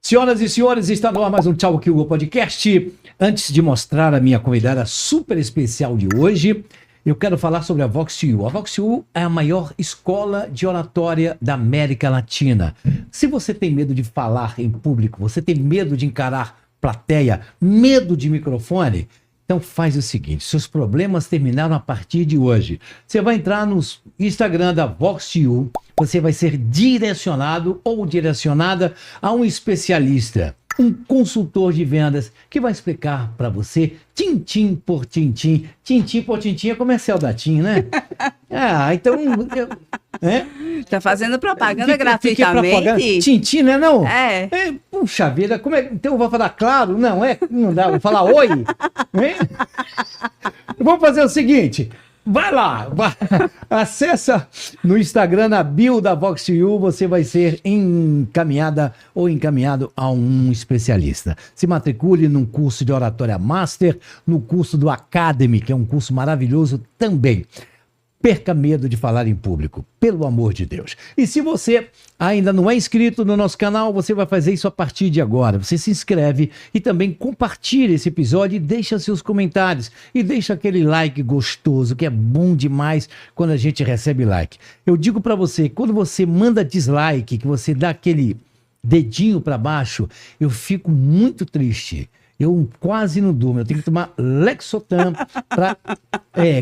Senhoras e senhores, está no ar mais um Tchau Que Hugo Podcast. Antes de mostrar a minha convidada super especial de hoje, eu quero falar sobre a Vox-U. A Vox-U é a maior escola de oratória da América Latina. Se você tem medo de falar em público, você tem medo de encarar plateia, medo de microfone, então faz o seguinte, seus problemas terminaram a partir de hoje. Você vai entrar no Instagram da Vox-U, você vai ser direcionado ou direcionada a um especialista, um consultor de vendas, que vai explicar para você, tintim por tintim é comercial da TIM, né? Então... Tá fazendo propaganda gratuitamente? Tintim, né, não? Puxa vida, então eu vou falar claro? Não dá, vou falar oi? Vamos fazer o seguinte... Vai lá, acessa no Instagram, na bio da Vox-U, você vai ser encaminhada ou encaminhado a um especialista. Se matricule num curso de oratória master, no curso do Academy, que é um curso maravilhoso também. Perca medo de falar em público, pelo amor de Deus. E se você ainda não é inscrito no nosso canal, você vai fazer isso a partir de agora. Você se inscreve e também compartilha esse episódio e deixa seus comentários. E deixa aquele like gostoso, que é bom demais quando a gente recebe like. Eu digo pra você, quando você manda dislike, que você dá aquele dedinho pra baixo, eu fico muito triste. Eu quase não durmo, eu tenho que tomar Lexotan pra...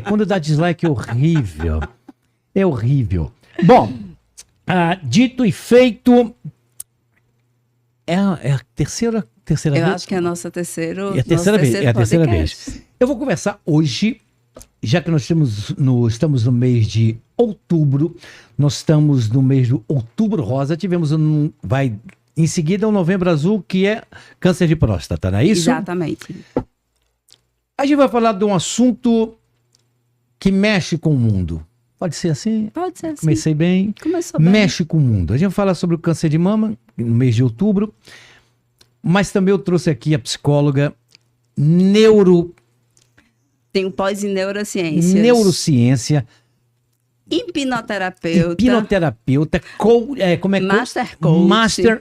quando dá dislike é horrível. É horrível. Bom, dito e feito, é a terceira vez? Eu acho que é a nossa terceira vez. Eu vou conversar hoje, já que nós estamos no mês de outubro, nós estamos no mês do Outubro Rosa, em seguida, o Novembro Azul, que é câncer de próstata, não é isso? Exatamente. A gente vai falar de um assunto que mexe com o mundo. Pode ser assim? Pode ser assim. Comecei bem. Começou bem. Mexe com o mundo. A gente vai falar sobre o câncer de mama, no mês de outubro. Mas também eu trouxe aqui a psicóloga Tem um pós em neurociências. Neurociência. Hipnoterapeuta. Como é que... Master Coach.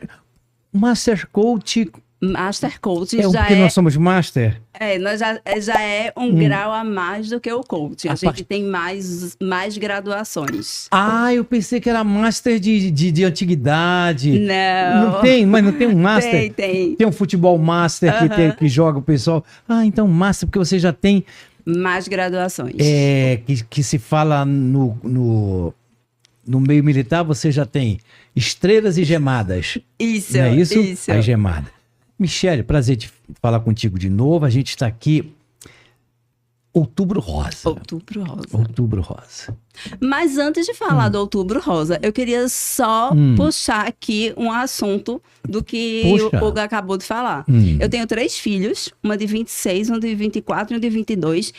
Master Coach. Master Coach porque nós somos Master? Nós já é um grau a mais do que o Coach. A gente tem mais graduações. Eu pensei que era Master de antiguidade. Não. Não tem, mas não tem um Master? Tem. Tem um futebol Master que joga o pessoal. Então Master, porque você já tem... Mais graduações. Que se fala no meio militar, você já tem estrelas e gemadas. Isso, não é isso? Isso. A gemada. Michele, prazer de falar contigo de novo. A gente está aqui, Outubro Rosa. Outubro Rosa. Mas antes de falar do Outubro Rosa, eu queria só puxar aqui um assunto do que o Hugo acabou de falar. Eu tenho 3 filhos, uma de 26, uma de 24 e uma de 22.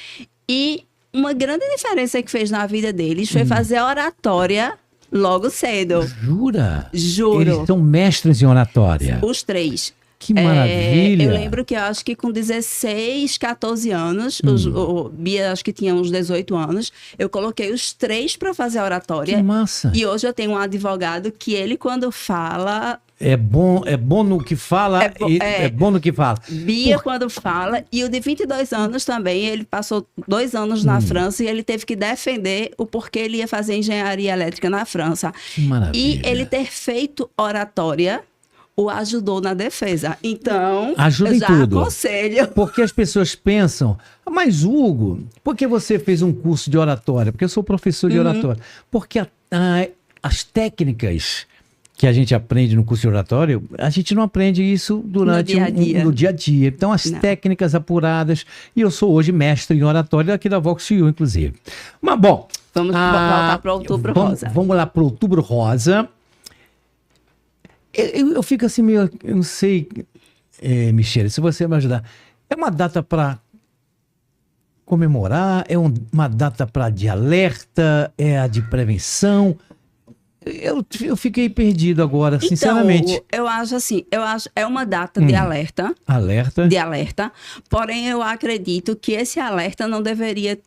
E uma grande diferença que fez na vida deles foi fazer oratória logo cedo. Jura? Juro. Eles são mestres em oratória. Os 3. Que maravilha! Eu lembro que eu acho que com 16, 14 anos, o Bia acho que tinha uns 18 anos, eu coloquei os 3 para fazer a oratória. Que massa! E hoje eu tenho um advogado que ele, quando fala... É bom no que fala, é bom no que fala. Bia, quando fala, e o de 22 anos também, ele passou 2 anos na França e ele teve que defender o porquê ele ia fazer engenharia elétrica na França. Que maravilha! E ele ter feito oratória o ajudou na defesa. Então, ajuda eu em já tudo. Aconselho. Porque as pessoas pensam, mas Hugo, por que você fez um curso de oratória? Porque eu sou professor de oratória. Porque as técnicas que a gente aprende no curso de oratório, a gente não aprende isso durante no dia a dia. Então, as técnicas apuradas, e eu sou hoje mestre em oratória aqui da Vox-U, inclusive. Mas, bom... Vamos voltar para o Outubro Rosa. Vamos lá para o Outubro Rosa. Eu fico assim meio... Eu não sei, Michele, se você me ajudar. É uma data para comemorar? É uma data de alerta? É a de prevenção? Eu fiquei perdido agora, então, sinceramente. Eu acho assim, é uma data de alerta. De alerta. Porém, eu acredito que esse alerta não deveria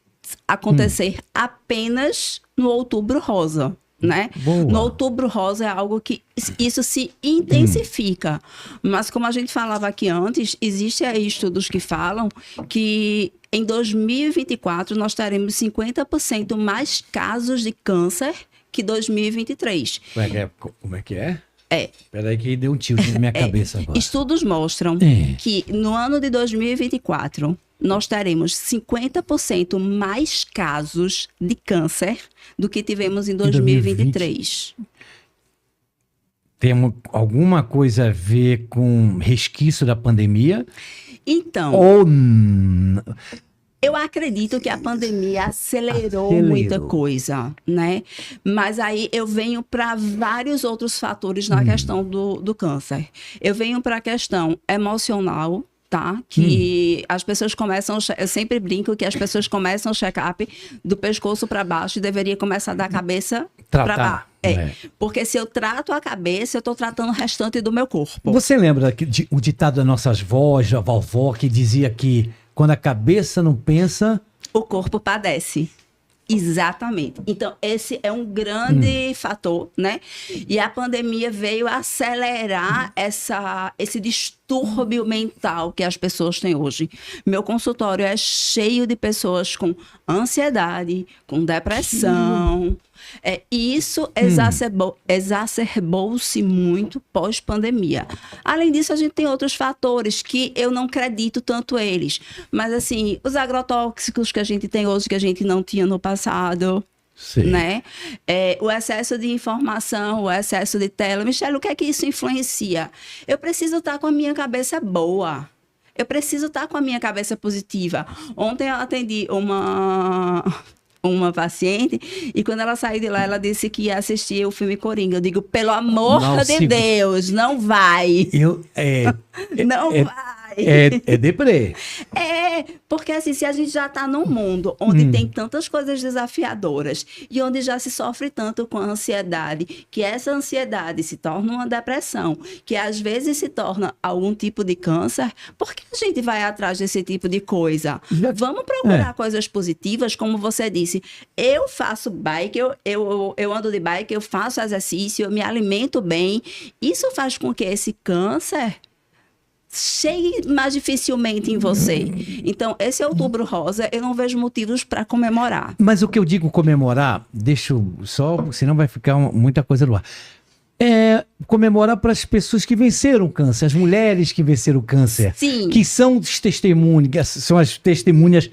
acontecer apenas no Outubro Rosa. né? No Outubro Rosa é algo que isso se intensifica. Mas como a gente falava aqui antes, existem aí estudos que falam que em 2024 nós teremos 50% mais casos de câncer que 2023. Como é que é? É. Peraí que deu um tilt na minha cabeça agora. Estudos mostram que no ano de 2024 nós teremos 50% mais casos de câncer do que tivemos em 2023. Tem alguma coisa a ver com resquício da pandemia? Então... Eu acredito que a pandemia acelerou muita coisa, né? Mas aí eu venho para vários outros fatores na questão do câncer. Eu venho para a questão emocional, tá? Que as pessoas começam... Eu sempre brinco que as pessoas começam o check-up do pescoço para baixo e deveria começar da cabeça para baixo. Porque se eu trato a cabeça, eu estou tratando o restante do meu corpo. Você lembra o ditado das nossas avós, a vovó, que dizia que quando a cabeça não pensa... o corpo padece. Exatamente. Então, esse é um grande fator, né? E a pandemia veio acelerar esse distúrbio mental que as pessoas têm hoje. Meu consultório é cheio de pessoas com ansiedade, com depressão. E isso exacerbou-se muito pós-pandemia. Além disso, a gente tem outros fatores que eu não acredito tanto eles. Mas, assim, os agrotóxicos que a gente tem hoje, que a gente não tinha no passado, né? O excesso de informação, o excesso de tela. Michele, o que é que isso influencia? Eu preciso estar com a minha cabeça boa. Eu preciso estar com a minha cabeça positiva. Ontem eu atendi uma paciente, e quando ela saiu de lá, ela disse que ia assistir o filme Coringa. Eu digo, pelo amor de Deus, não vai. Não vai. É deprê. Porque assim, se a gente já está num mundo onde tem tantas coisas desafiadoras e onde já se sofre tanto com a ansiedade, que essa ansiedade se torna uma depressão, que às vezes se torna algum tipo de câncer, por que a gente vai atrás desse tipo de coisa? Vamos procurar coisas positivas, como você disse. Eu faço bike, eu ando de bike, eu faço exercício, eu me alimento bem. Isso faz com que esse câncer chegue mais dificilmente em você. Então, esse Outubro Rosa, eu não vejo motivos para comemorar. Mas o que eu digo comemorar, deixa eu só, senão vai ficar muita coisa no ar. Comemorar para as pessoas que venceram o câncer, as mulheres que venceram o câncer. Sim. Que são são as testemunhas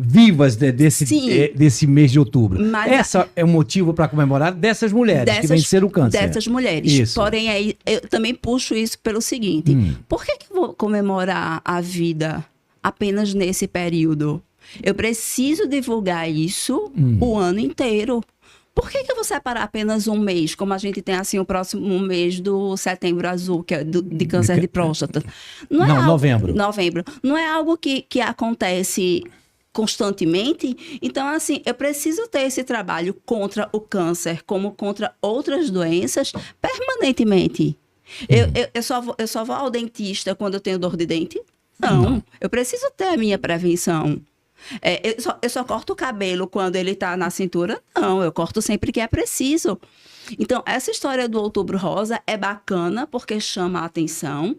vivas desse mês de outubro. Esse é o motivo para comemorar dessas mulheres que venceram o câncer. Dessas mulheres. Isso. Porém, aí, eu também puxo isso pelo seguinte. Por que eu vou comemorar a vida apenas nesse período? Eu preciso divulgar isso o ano inteiro. Por que eu vou separar apenas um mês, como a gente tem assim o próximo mês do Setembro Azul, que é de câncer de próstata? Novembro. Novembro. Não é algo que acontece constantemente. Então, assim, eu preciso ter esse trabalho contra o câncer, como contra outras doenças, permanentemente. Eu só vou ao dentista quando eu tenho dor de dente? Não. Eu preciso ter a minha prevenção. Eu só corto o cabelo quando ele está na cintura? Não, eu corto sempre que é preciso. Então, essa história do Outubro Rosa é bacana porque chama a atenção,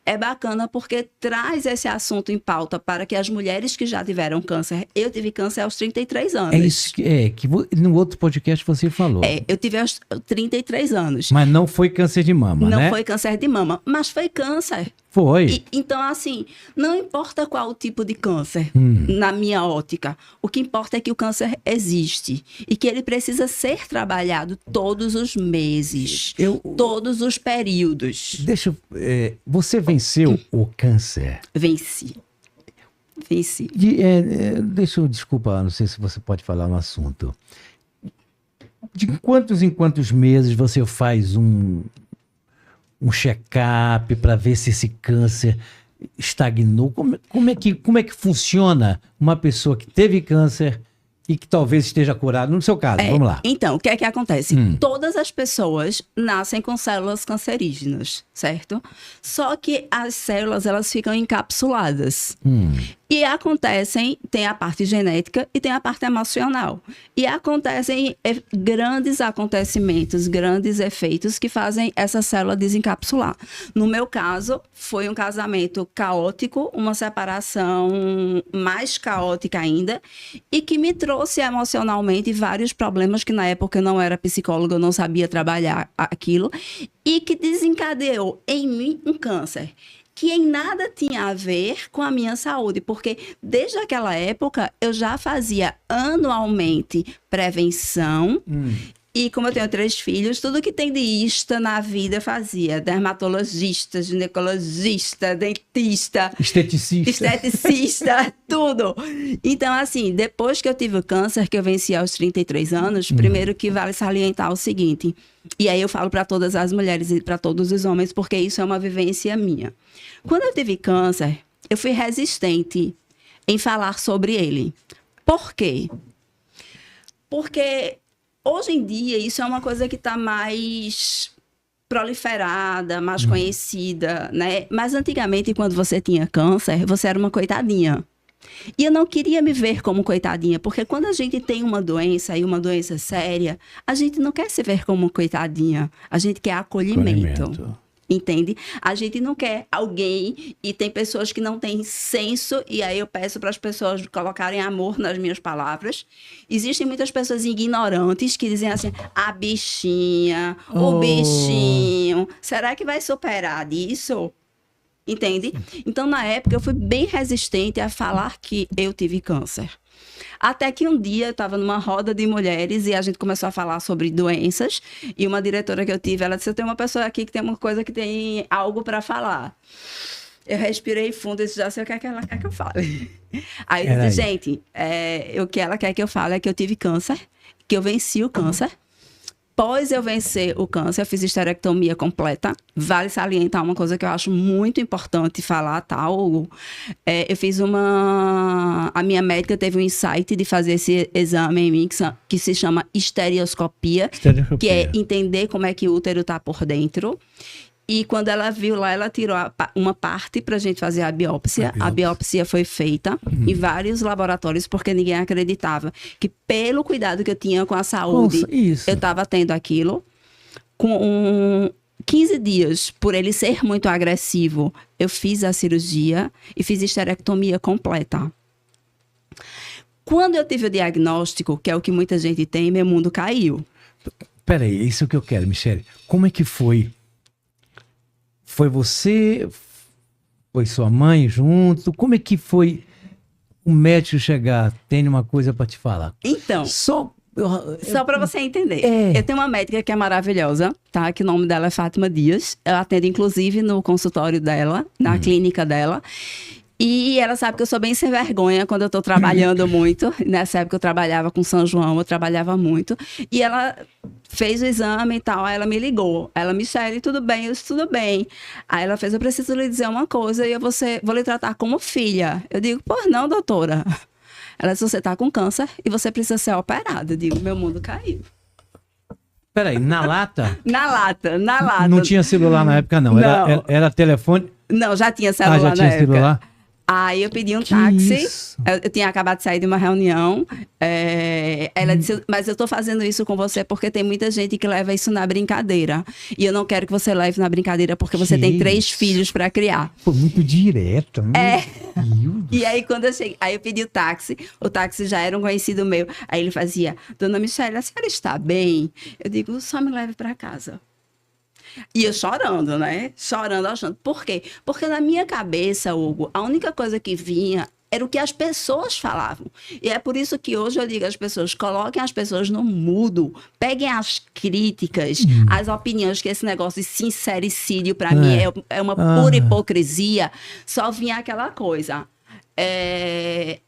é bacana porque traz esse assunto em pauta para que as mulheres que já tiveram câncer... Eu tive câncer aos 33 anos. É isso que no outro podcast você falou. Eu tive aos 33 anos. Mas não foi câncer de mama, né? Não foi câncer de mama, mas foi câncer. Foi. Então, assim, não importa qual o tipo de câncer, na minha ótica. O que importa é que o câncer existe e que ele precisa ser trabalhado todos os meses, todos os períodos. Você venceu o câncer? Venci. Desculpa, não sei se você pode falar no assunto. De quantos em quantos meses você faz um check-up para ver se esse câncer estagnou? Como é que funciona uma pessoa que teve câncer e que talvez esteja curada? No seu caso, vamos lá. Então, o que é que acontece? Todas as pessoas nascem com células cancerígenas, certo? Só que as células, elas ficam encapsuladas. E acontecem, tem a parte genética e tem a parte emocional. E acontecem grandes acontecimentos, grandes efeitos que fazem essa célula desencapsular. No meu caso, foi um casamento caótico, uma separação mais caótica ainda, e que me trouxe emocionalmente vários problemas que na época eu não era psicóloga, eu não sabia trabalhar aquilo, e que desencadeou em mim um câncer que em nada tinha a ver com a minha saúde, porque desde aquela época eu já fazia anualmente prevenção. E como eu tenho 3 filhos, tudo que tem de ista na vida eu fazia. Dermatologista, ginecologista, dentista. Esteticista, tudo. Então, assim, depois que eu tive o câncer, que eu venci aos 33 anos, primeiro que vale salientar o seguinte, e aí eu falo para todas as mulheres e para todos os homens, porque isso é uma vivência minha. Quando eu tive câncer, eu fui resistente em falar sobre ele. Por quê? Porque hoje em dia, isso é uma coisa que está mais proliferada, mais conhecida, né? Mas antigamente, quando você tinha câncer, você era uma coitadinha. E eu não queria me ver como coitadinha, porque quando a gente tem uma doença, e uma doença séria, a gente não quer se ver como coitadinha, a gente quer acolhimento. Entende? A gente não quer alguém, e tem pessoas que não têm senso, e aí eu peço para as pessoas colocarem amor nas minhas palavras. Existem muitas pessoas ignorantes que dizem assim, a bichinha, o bichinho, será que vai superar disso? Entende? Então, na época, eu fui bem resistente a falar que eu tive câncer. Até que um dia eu estava numa roda de mulheres e a gente começou a falar sobre doenças. E uma diretora que eu tive, ela disse, eu tenho uma pessoa aqui que tem uma coisa que tem algo para falar. Eu respirei fundo e disse, já sei o que é que ela quer que eu fale. Aí eu disse, gente, o que ela quer que eu fale é que eu tive câncer, que eu venci o câncer. Após eu vencer o câncer, eu fiz esterectomia completa. Vale salientar uma coisa que eu acho muito importante falar, tal. Eu fiz a minha médica teve um insight de fazer esse exame em mim, que se chama estereoscopia, que é entender como é que o útero está por dentro. E quando ela viu lá, ela tirou uma parte para a gente fazer a biópsia. A biópsia foi feita em vários laboratórios, porque ninguém acreditava que pelo cuidado que eu tinha com a saúde, eu estava tendo aquilo. Com 15 dias, por ele ser muito agressivo, eu fiz a cirurgia e fiz esterectomia completa. Quando eu tive o diagnóstico, que é o que muita gente tem, meu mundo caiu. Peraí, isso é o que eu quero, Michele. Como é que foi? Foi você, foi sua mãe junto? Como é que foi o médico chegar? Tem uma coisa para te falar. Então, só para você entender. Eu tenho uma médica que é maravilhosa, tá? Que o nome dela é Fátima Dias. Eu atendo, inclusive, no consultório dela, na clínica dela. E ela sabe que eu sou bem sem vergonha quando eu tô trabalhando muito. Nessa época eu trabalhava com São João, eu trabalhava muito. E ela fez o exame e tal, aí ela me ligou. Ela, Michele, tudo bem? Eu disse, tudo bem. Aí ela fez, eu preciso lhe dizer uma coisa e eu vou lhe tratar como filha. Eu digo, pois não, doutora. Ela disse, você tá com câncer e você precisa ser operada. Eu digo, meu mundo caiu. Peraí, na lata? Na lata. Não tinha celular na época, não. Era telefone? Não, já tinha celular já tinha celular? Aí eu pedi um táxi, eu tinha acabado de sair de uma reunião, ela disse, mas eu tô fazendo isso com você porque tem muita gente que leva isso na brincadeira. E eu não quero que você leve na brincadeira porque você tem 3 filhos para criar. Foi muito direto, né? E aí quando eu cheguei, aí eu pedi o táxi já era um conhecido meu. Aí ele fazia, dona Michele, a senhora está bem? Eu digo, só me leve para casa. E eu chorando, né? Chorando, achando. Por quê? Porque na minha cabeça, Hugo, a única coisa que vinha era o que as pessoas falavam. E é por isso que hoje eu digo às pessoas, coloquem as pessoas no mudo, peguem as críticas, as opiniões, que esse negócio de sincericídio, para mim, é uma pura hipocrisia. Só vinha aquela coisa.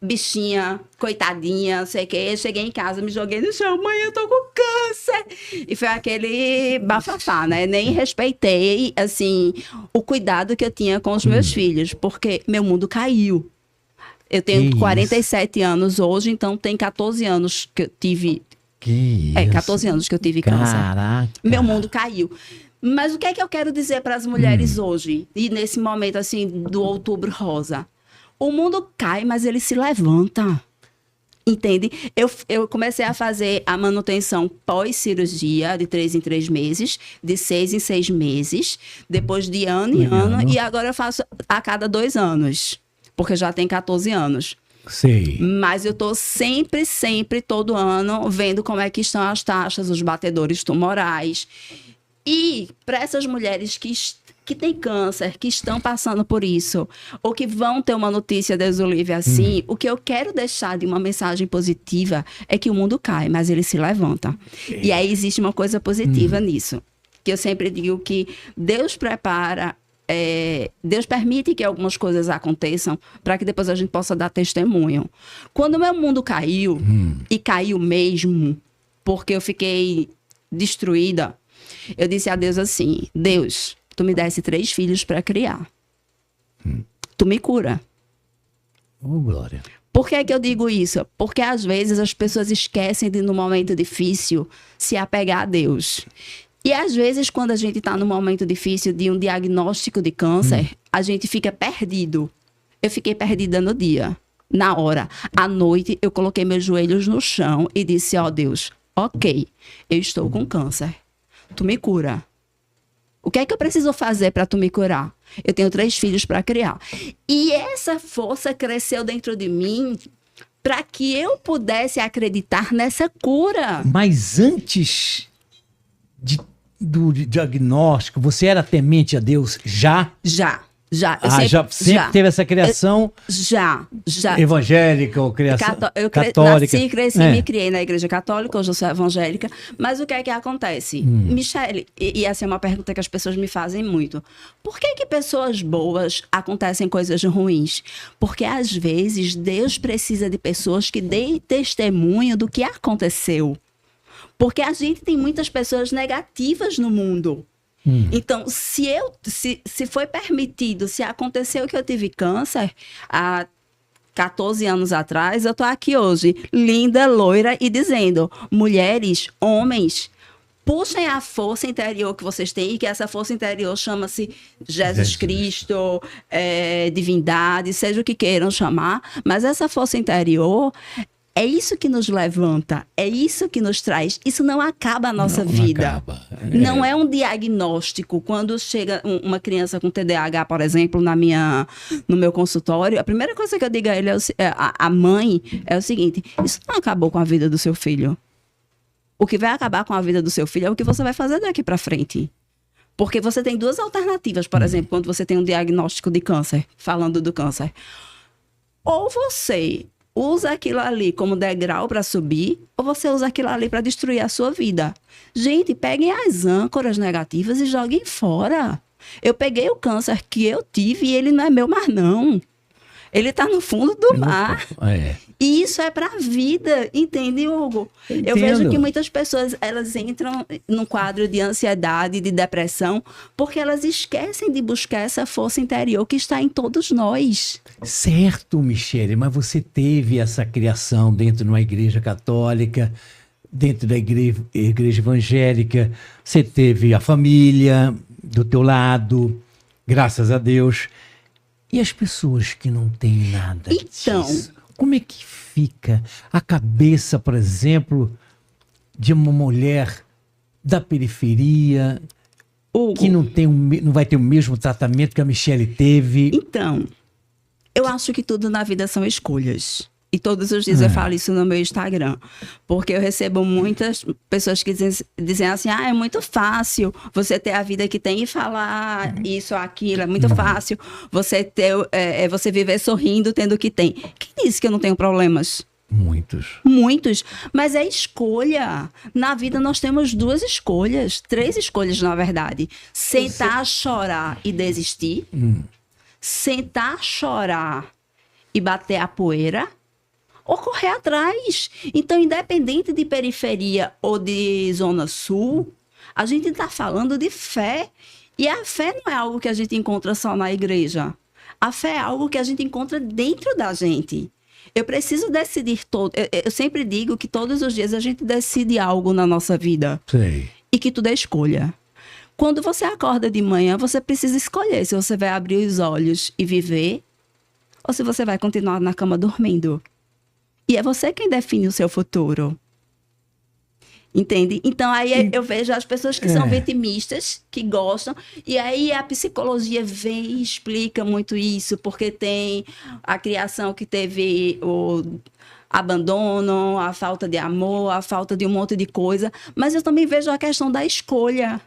Bichinha, coitadinha, não sei o que. Cheguei em casa, me joguei no chão, mãe, eu tô com câncer. E foi aquele bafafá, né? Nem respeitei, assim, o cuidado que eu tinha com os meus filhos, porque meu mundo caiu. Eu tenho 47 anos hoje, então tem 14 anos que eu tive. 14 anos que eu tive câncer. Caraca. Meu mundo caiu. Mas o que é que eu quero dizer para as mulheres hoje, e nesse momento, assim, do Outubro Rosa? O mundo cai, mas ele se levanta. Entende? Eu comecei a fazer a manutenção pós-cirurgia de 3 em 3 meses, de 6 em 6 meses, depois de ano em ano, e agora eu faço a cada 2 anos, porque já tem 14 anos. Sei. Mas eu tô sempre, todo ano, vendo como é que estão as taxas, os batedores tumorais. E para essas mulheres que têm câncer, que estão passando por isso, ou que vão ter uma notícia, Deus o livre, assim, o que eu quero deixar de uma mensagem positiva é que o mundo cai, mas ele se levanta. E aí existe uma coisa positiva nisso, que eu sempre digo que Deus prepara, Deus permite que algumas coisas aconteçam para que depois a gente possa dar testemunho. Quando o meu mundo caiu, e caiu mesmo, porque eu fiquei destruída, eu disse a Deus assim, Deus, tu me desse 3 filhos para criar. Tu me cura. Oh, glória. Por que que eu digo isso? Porque às vezes as pessoas esquecem de, no momento difícil, se apegar a Deus. E às vezes, quando a gente está num momento difícil de um diagnóstico de câncer, a gente fica perdido. Eu fiquei perdida no dia, na hora. À noite, eu coloquei meus joelhos no chão e disse, ó Deus, ok, eu estou com câncer. Tu me cura. O que é que eu preciso fazer para tu me curar? Eu tenho 3 filhos para criar. E essa força cresceu dentro de mim para que eu pudesse acreditar nessa cura. Mas antes do diagnóstico, você era temente a Deus já? Já. Já sempre teve essa criação já evangélica ou criação católica? Nasci, cresci, me criei na igreja católica, hoje eu sou evangélica, mas o que é que acontece? Michele, e essa é uma pergunta que as pessoas me fazem muito, por que pessoas boas acontecem coisas ruins? Porque às vezes Deus precisa de pessoas que deem testemunho do que aconteceu, porque a gente tem muitas pessoas negativas no mundo. Então, se foi permitido, se aconteceu que eu tive câncer há 14 anos atrás, eu tô aqui hoje, linda, loira, e dizendo, mulheres, homens, puxem a força interior que vocês têm, e que essa força interior chama-se Jesus Cristo, divindade, seja o que queiram chamar, mas essa força interior... É isso que nos levanta, é isso que nos traz. Isso não acaba a nossa vida. Não acaba. Não é um diagnóstico. Quando chega uma criança com TDAH, por exemplo, no meu consultório, a primeira coisa que eu digo a ele, a mãe, é o seguinte, isso não acabou com a vida do seu filho. O que vai acabar com a vida do seu filho é o que você vai fazer daqui para frente. Porque você tem 2 alternativas, por exemplo, quando você tem um diagnóstico de câncer, falando do câncer. Ou você... usa aquilo ali como degrau para subir, ou você usa aquilo ali para destruir a sua vida. Gente, peguem as âncoras negativas e joguem fora. Eu peguei o câncer que eu tive e ele não é meu mais não. Ele está no fundo do mar. E isso é para a vida, entende, Hugo? Eu vejo que muitas pessoas, elas entram num quadro de ansiedade, de depressão, porque elas esquecem de buscar essa força interior que está em todos nós. Certo, Michele, mas você teve essa criação dentro de uma igreja católica, dentro da igreja evangélica, você teve a família do teu lado, graças a Deus. E as pessoas que não têm nada disso? Como é que fica a cabeça, por exemplo, de uma mulher da periferia que não vai ter o mesmo tratamento que a Michele teve? Então, eu acho que tudo na vida são escolhas. E todos os dias eu falo isso no meu Instagram. Porque eu recebo muitas pessoas que dizem assim, é muito fácil você ter a vida que tem e falar isso ou aquilo, é muito fácil você você viver sorrindo tendo o que tem. Quem disse que eu não tenho problemas? Muitos. Mas é escolha. Na vida nós temos 2 escolhas, 3 escolhas na verdade. Sentar, chorar e desistir. Sentar, chorar e bater a poeira. Ou correr atrás. Então, independente de periferia ou de zona sul, a gente está falando de fé. E a fé não é algo que a gente encontra só na igreja. A fé é algo que a gente encontra dentro da gente. Eu preciso decidir eu sempre digo que todos os dias a gente decide algo na nossa vida. Sei. E que tudo é escolha. Quando você acorda de manhã, você precisa escolher se você vai abrir os olhos e viver, ou se você vai continuar na cama dormindo. E é você quem define o seu futuro. Entende? Então, aí eu vejo as pessoas que são vitimistas, que gostam, e aí a psicologia vem e explica muito isso, porque tem a criação que teve o abandono, a falta de amor, a falta de um monte de coisa, mas eu também vejo a questão da escolha.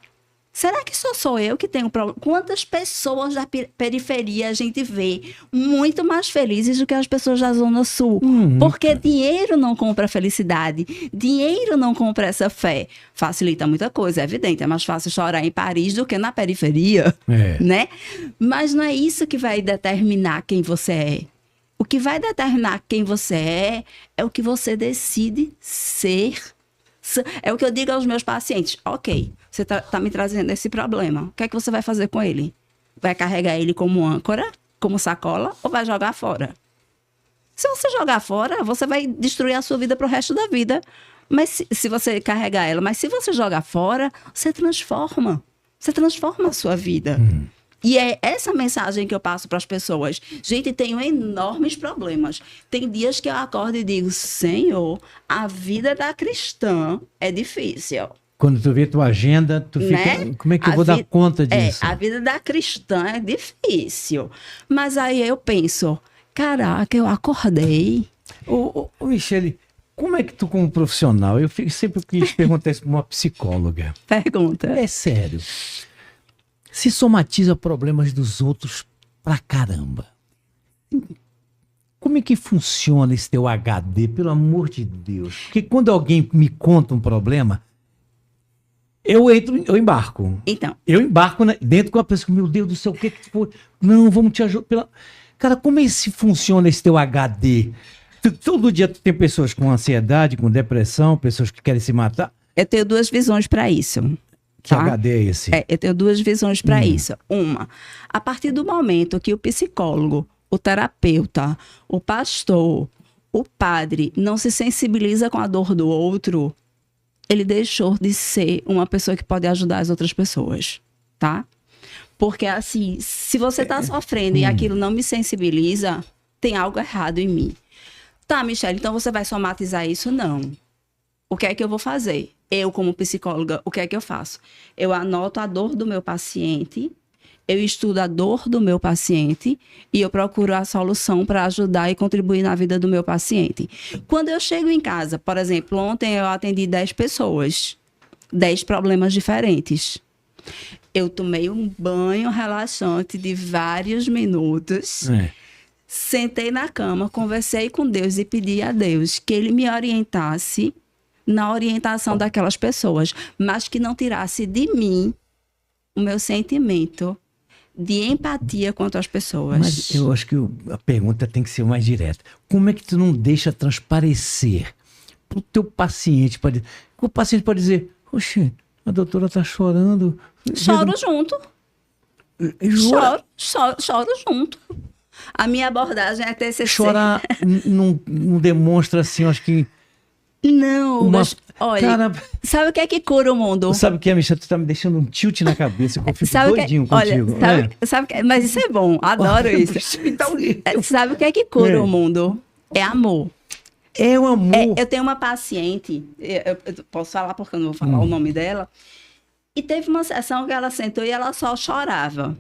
Será que só sou eu que tenho problema? Quantas pessoas da periferia a gente vê muito mais felizes do que as pessoas da Zona Sul? Porque dinheiro não compra felicidade, dinheiro não compra essa fé. Facilita muita coisa, é evidente. É mais fácil chorar em Paris do que na periferia, né? Mas não é isso que vai determinar quem você é. O que vai determinar quem você é o que você decide ser. É o que eu digo aos meus pacientes. Ok, você tá me trazendo esse problema. O que é que você vai fazer com ele? Vai carregar ele como âncora, como sacola, ou vai jogar fora? Se você jogar fora, você vai destruir a sua vida pro resto da vida. Mas se você carregar ela, mas se você jogar fora, você transforma. Você transforma a sua vida. E é essa mensagem que eu passo para as pessoas. Gente, tenho enormes problemas. Tem dias que eu acordo e digo, Senhor, a vida da cristã é difícil. Quando tu vê tua agenda, tu fica, né? Como é que eu vou dar conta disso? A vida da cristã é difícil. Mas aí eu penso, caraca, eu acordei. Ô, Michele, como é que tu, como profissional, eu sempre quis perguntar isso para uma psicóloga. Pergunta. É sério. Se somatiza problemas dos outros pra caramba. Como é que funciona esse teu HD, pelo amor de Deus? Porque quando alguém me conta um problema, eu embarco. Então. Eu embarco dentro com a pessoa, meu Deus do céu, o que que foi? Não, vamos te ajudar. Cara, como é que funciona esse teu HD? Todo dia tu tem pessoas com ansiedade, com depressão, pessoas que querem se matar. Eu tenho duas visões para isso. Que HD é esse? Eu tenho duas visões para isso. Uma, a partir do momento que o psicólogo, o terapeuta, o pastor, o padre não se sensibiliza com a dor do outro, ele deixou de ser uma pessoa que pode ajudar as outras pessoas, tá? Porque assim, se você tá sofrendo e aquilo não me sensibiliza, tem algo errado em mim. Tá, Michele, então você vai somatizar isso? Não. O que é que eu vou fazer? Eu, como psicóloga, o que é que eu faço? Eu anoto a dor do meu paciente, eu estudo a dor do meu paciente e eu procuro a solução para ajudar e contribuir na vida do meu paciente. Quando eu chego em casa, por exemplo, ontem eu atendi 10 pessoas, 10 problemas diferentes. Eu tomei um banho relaxante de vários minutos, sentei na cama, conversei com Deus e pedi a Deus que Ele me orientasse na orientação daquelas pessoas, mas que não tirasse de mim o meu sentimento de empatia quanto às pessoas. Mas eu acho que a pergunta tem que ser mais direta. Como é que tu não deixa transparecer para o teu paciente? O paciente pode dizer, oxe, a doutora está chorando. Choro junto. Choro junto. A minha abordagem é TCC. Chorar não demonstra assim, acho que... Não, mas olha, cara, sabe o que é que cura o mundo? Sabe o que é, Michele? Tu tá me deixando um tilt na cabeça, eu fico doidinho contigo. Olha, mas isso é bom, adoro isso. Sabe o que é que cura o mundo? É amor. É o amor. Eu tenho uma paciente, eu posso falar porque eu não vou falar o nome dela, e teve uma sessão que ela sentou e ela só chorava.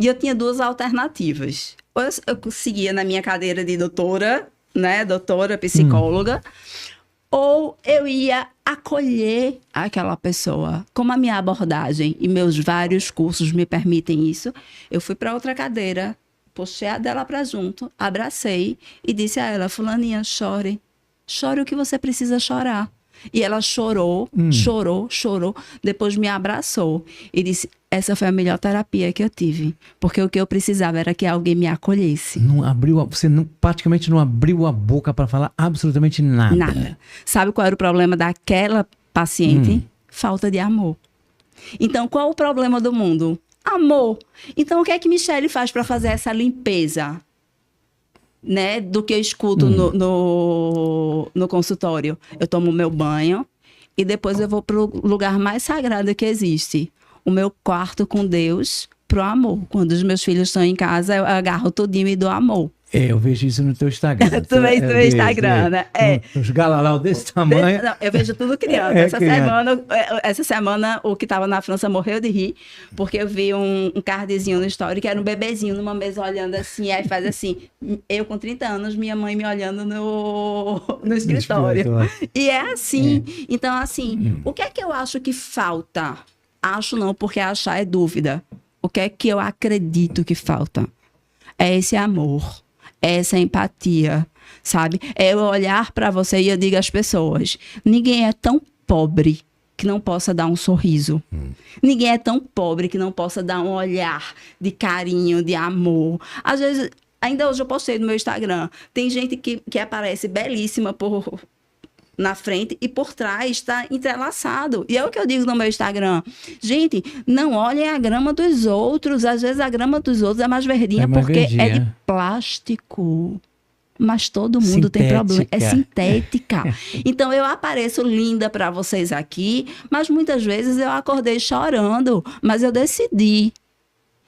E eu tinha duas alternativas. Ou eu seguia na minha cadeira de doutora, né, doutora, psicóloga, ou eu ia acolher aquela pessoa. Como a minha abordagem e meus vários cursos me permitem isso, eu fui para outra cadeira, puxei a dela para junto, abracei e disse a ela, fulaninha, chore. Chore o que você precisa chorar. E ela chorou, chorou, depois me abraçou e disse, essa foi a melhor terapia que eu tive, porque o que eu precisava era que alguém me acolhesse. Você praticamente não abriu a boca para falar absolutamente nada. Nada. Sabe qual era o problema daquela paciente? Falta de amor. Então, qual o problema do mundo? Amor. Então, o que é que Michele faz para fazer essa limpeza? Né, do que eu escuto no consultório. Eu tomo meu banho e depois eu vou para o lugar mais sagrado que existe. O meu quarto com Deus pro amor. Quando os meus filhos estão em casa, eu agarro tudinho e dou amor. Eu vejo isso no teu Instagram. Tu vês no Instagram, né? Uns galalau desse tamanho. Não, eu vejo tudo criança. Essa semana, o que estava na França morreu de rir, porque eu vi um cardzinho no story que era um bebezinho numa mesa olhando assim, aí faz assim, eu com 30 anos, minha mãe me olhando no escritório. E é assim. Então, assim, o que é que eu acho que falta? Acho não, porque achar é dúvida. O que é que eu acredito que falta? É esse amor. Essa empatia, sabe? É eu olhar para você e eu digo às pessoas, ninguém é tão pobre que não possa dar um sorriso. Ninguém é tão pobre que não possa dar um olhar de carinho, de amor. Às vezes, ainda hoje eu postei no meu Instagram, tem gente que aparece belíssima na frente e por trás está entrelaçado. E é o que eu digo no meu Instagram. Gente, não olhem a grama dos outros. Às vezes a grama dos outros é mais verdinha porque é de plástico. Mas todo mundo tem problema. É sintética. Então eu apareço linda para vocês aqui, mas muitas vezes eu acordei chorando. Mas eu decidi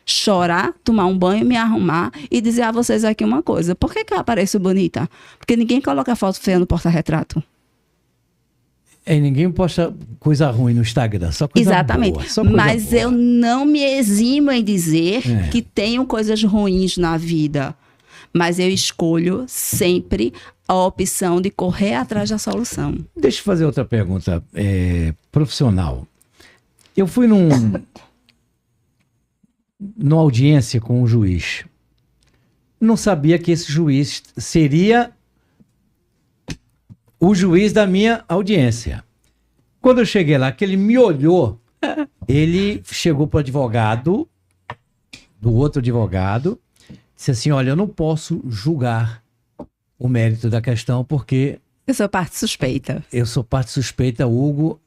chorar, tomar um banho, me arrumar e dizer a vocês aqui uma coisa. Por que eu apareço bonita? Porque ninguém coloca foto feia no porta-retrato. Ninguém posta coisa ruim no Instagram, só coisa Exatamente. boa. Só coisa Mas boa. eu não me eximo em dizer que tenho coisas ruins na vida. Mas eu escolho sempre a opção de correr atrás da solução. Deixa eu fazer outra pergunta profissional. Eu fui numa audiência com um juiz. Não sabia que esse juiz seria o juiz da minha audiência. Quando eu cheguei lá, que ele me olhou, ele chegou para o advogado, do outro advogado, disse assim, olha, eu não posso julgar o mérito da questão porque... Eu sou parte suspeita. Eu sou parte suspeita, Hugo,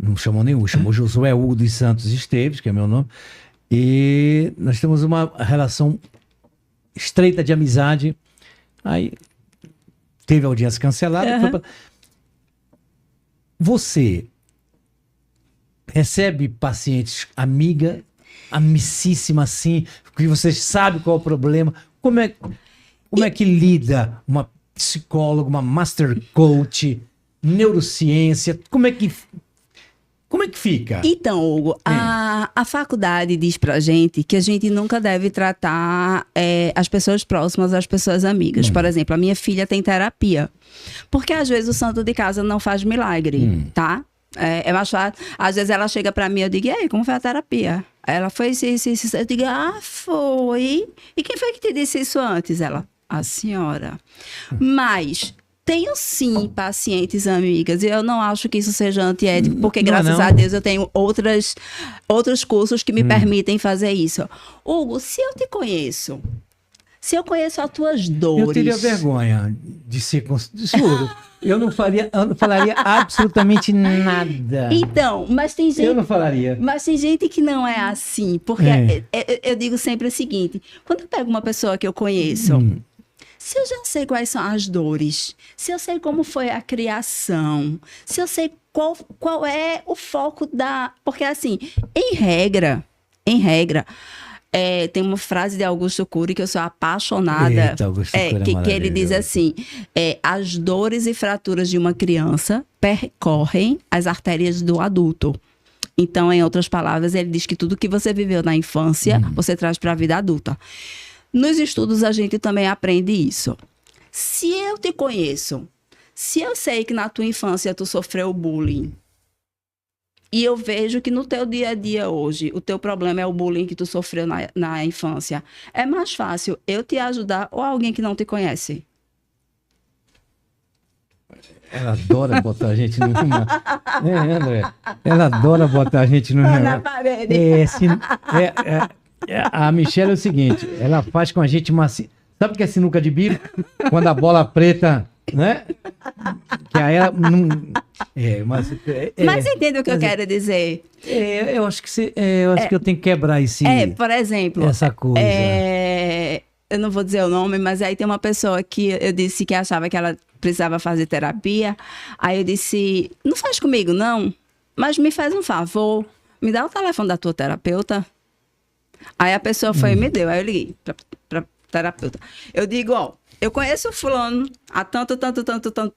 não chamou nenhum, chamou Josué Hugo dos Santos Esteves, que é meu nome, e nós temos uma relação estreita de amizade. Aí teve a audiência cancelada. Você recebe pacientes amicíssima assim, que você sabe qual é o problema. Como é que lida uma psicóloga, uma master coach, neurociência? Como é que fica? Então, Hugo, a faculdade diz pra gente que a gente nunca deve tratar as pessoas próximas, as pessoas amigas. Por exemplo, a minha filha tem terapia. Porque às vezes o santo de casa não faz milagre, tá? É mais fácil. Às vezes ela chega pra mim e eu digo, e aí, como foi a terapia? Ela foi isso. Eu digo, foi. E quem foi que te disse isso antes? Ela, a senhora. Mas... tenho sim pacientes amigas e eu não acho que isso seja antiético, porque graças a Deus eu tenho outros cursos que me permitem fazer isso. Hugo, se eu te conheço, se eu conheço as tuas dores... Eu teria vergonha de ser... Juro, eu não falaria absolutamente nada. Então, mas tem gente... Eu não falaria. Mas tem gente que não é assim, porque eu digo sempre o seguinte, quando eu pego uma pessoa que eu conheço... Se eu já sei quais são as dores, se eu sei como foi a criação, se eu sei qual é o foco da... Porque, assim, em regra, tem uma frase de Augusto Cury que eu sou apaixonada. Eita, Augusto Cury que ele diz assim, as dores e fraturas de uma criança percorrem as artérias do adulto. Então, em outras palavras, ele diz que tudo que você viveu na infância, você traz para a vida adulta. Nos estudos a gente também aprende isso. Se eu te conheço, se eu sei que na tua infância tu sofreu bullying, e eu vejo que no teu dia a dia hoje, o teu problema é o bullying que tu sofreu na infância, é mais fácil eu te ajudar ou alguém que não te conhece? Ela adora botar a gente no... André? Ela adora botar a gente no... Na parede. A Michelle é o seguinte, ela faz com a gente uma... Sabe o que é sinuca de bico? Quando a bola preta, né? Que aí ela não... Mas entende o que eu quero dizer? Eu acho que eu tenho que quebrar esse... por exemplo... Essa coisa. Eu não vou dizer o nome, mas aí tem uma pessoa que eu disse que achava que ela precisava fazer terapia. Aí eu disse, não faz comigo não, mas me faz um favor, me dá o telefone da tua terapeuta. Aí a pessoa foi e me deu. Aí eu liguei terapeuta. Eu digo, ó, eu conheço o fulano há tanto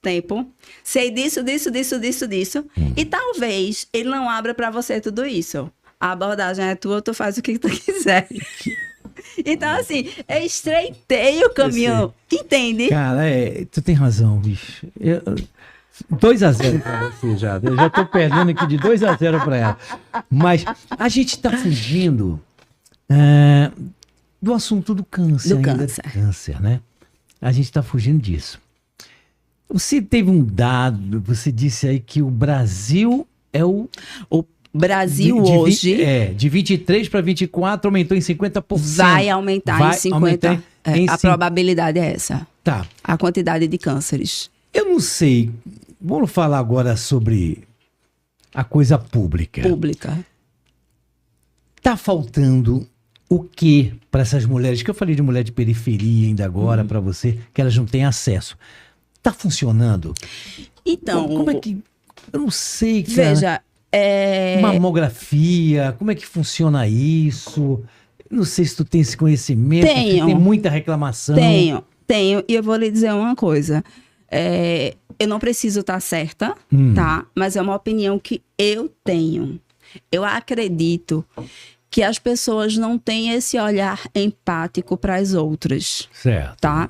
tempo, sei disso, e talvez ele não abra para você tudo isso. A abordagem é tua, tu faz o que tu quiser. Então, assim, eu estreitei o caminho, entende? Cara, tu tem razão, bicho. 2-0 pra você já. Eu já tô perdendo aqui de 2-0 pra ela. Mas a gente tá fugindo do assunto do câncer. Câncer, né? A gente tá fugindo disso. Você teve um dado, você disse aí que o Brasil é o Brasil hoje... de 23 para 24 aumentou em 50%. Vai aumentar em 50%. A probabilidade é essa. Tá. A quantidade de cânceres. Eu não sei. Vamos falar agora sobre a coisa pública. Tá faltando o que para essas mulheres? Que eu falei de mulher de periferia ainda agora para você, que elas não têm acesso. Tá funcionando? Então... Como é que... Eu não sei, cara. Veja... Mamografia, como é que funciona isso? Não sei se tu tem esse conhecimento. Tem muita reclamação. Tenho. E eu vou lhe dizer uma coisa. Eu não preciso estar certa, tá? Mas é uma opinião que eu tenho. Eu acredito que as pessoas não têm esse olhar empático para as outras. Certo. Tá?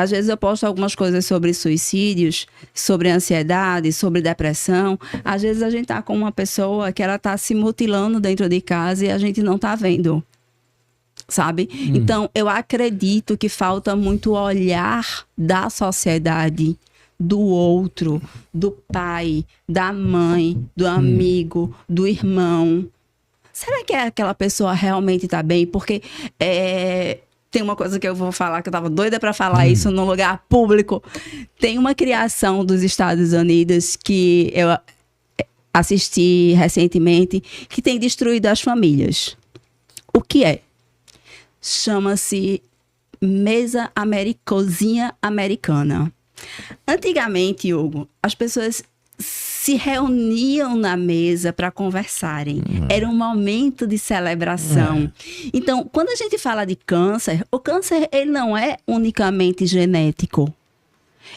Às vezes eu posto algumas coisas sobre suicídios, sobre ansiedade, sobre depressão. Às vezes a gente tá com uma pessoa que ela tá se mutilando dentro de casa e a gente não tá vendo. Sabe? Então, eu acredito que falta muito olhar da sociedade, do outro, do pai, da mãe, do amigo, do irmão. Será que aquela pessoa realmente está bem? Porque tem uma coisa que eu vou falar, que eu estava doida para falar isso num lugar público. Tem uma criação dos Estados Unidos que eu assisti recentemente, que tem destruído as famílias. O que é? Chama-se cozinha americana. Antigamente, Hugo, as pessoas se reuniam na mesa para conversarem. Era um momento de celebração. Então, quando a gente fala de câncer, o câncer ele não é unicamente genético.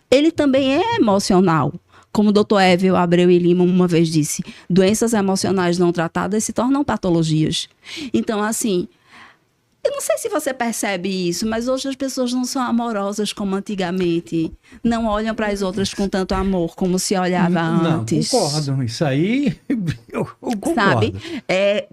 Ele também é emocional. Como o Dr. Évio Abreu e Lima uma vez disse, doenças emocionais não tratadas se tornam patologias. Então, assim... Eu não sei se você percebe isso, mas hoje as pessoas não são amorosas como antigamente. Não olham para as outras com tanto amor como se olhava antes. Não, concordo. Isso aí, eu concordo. Sabe?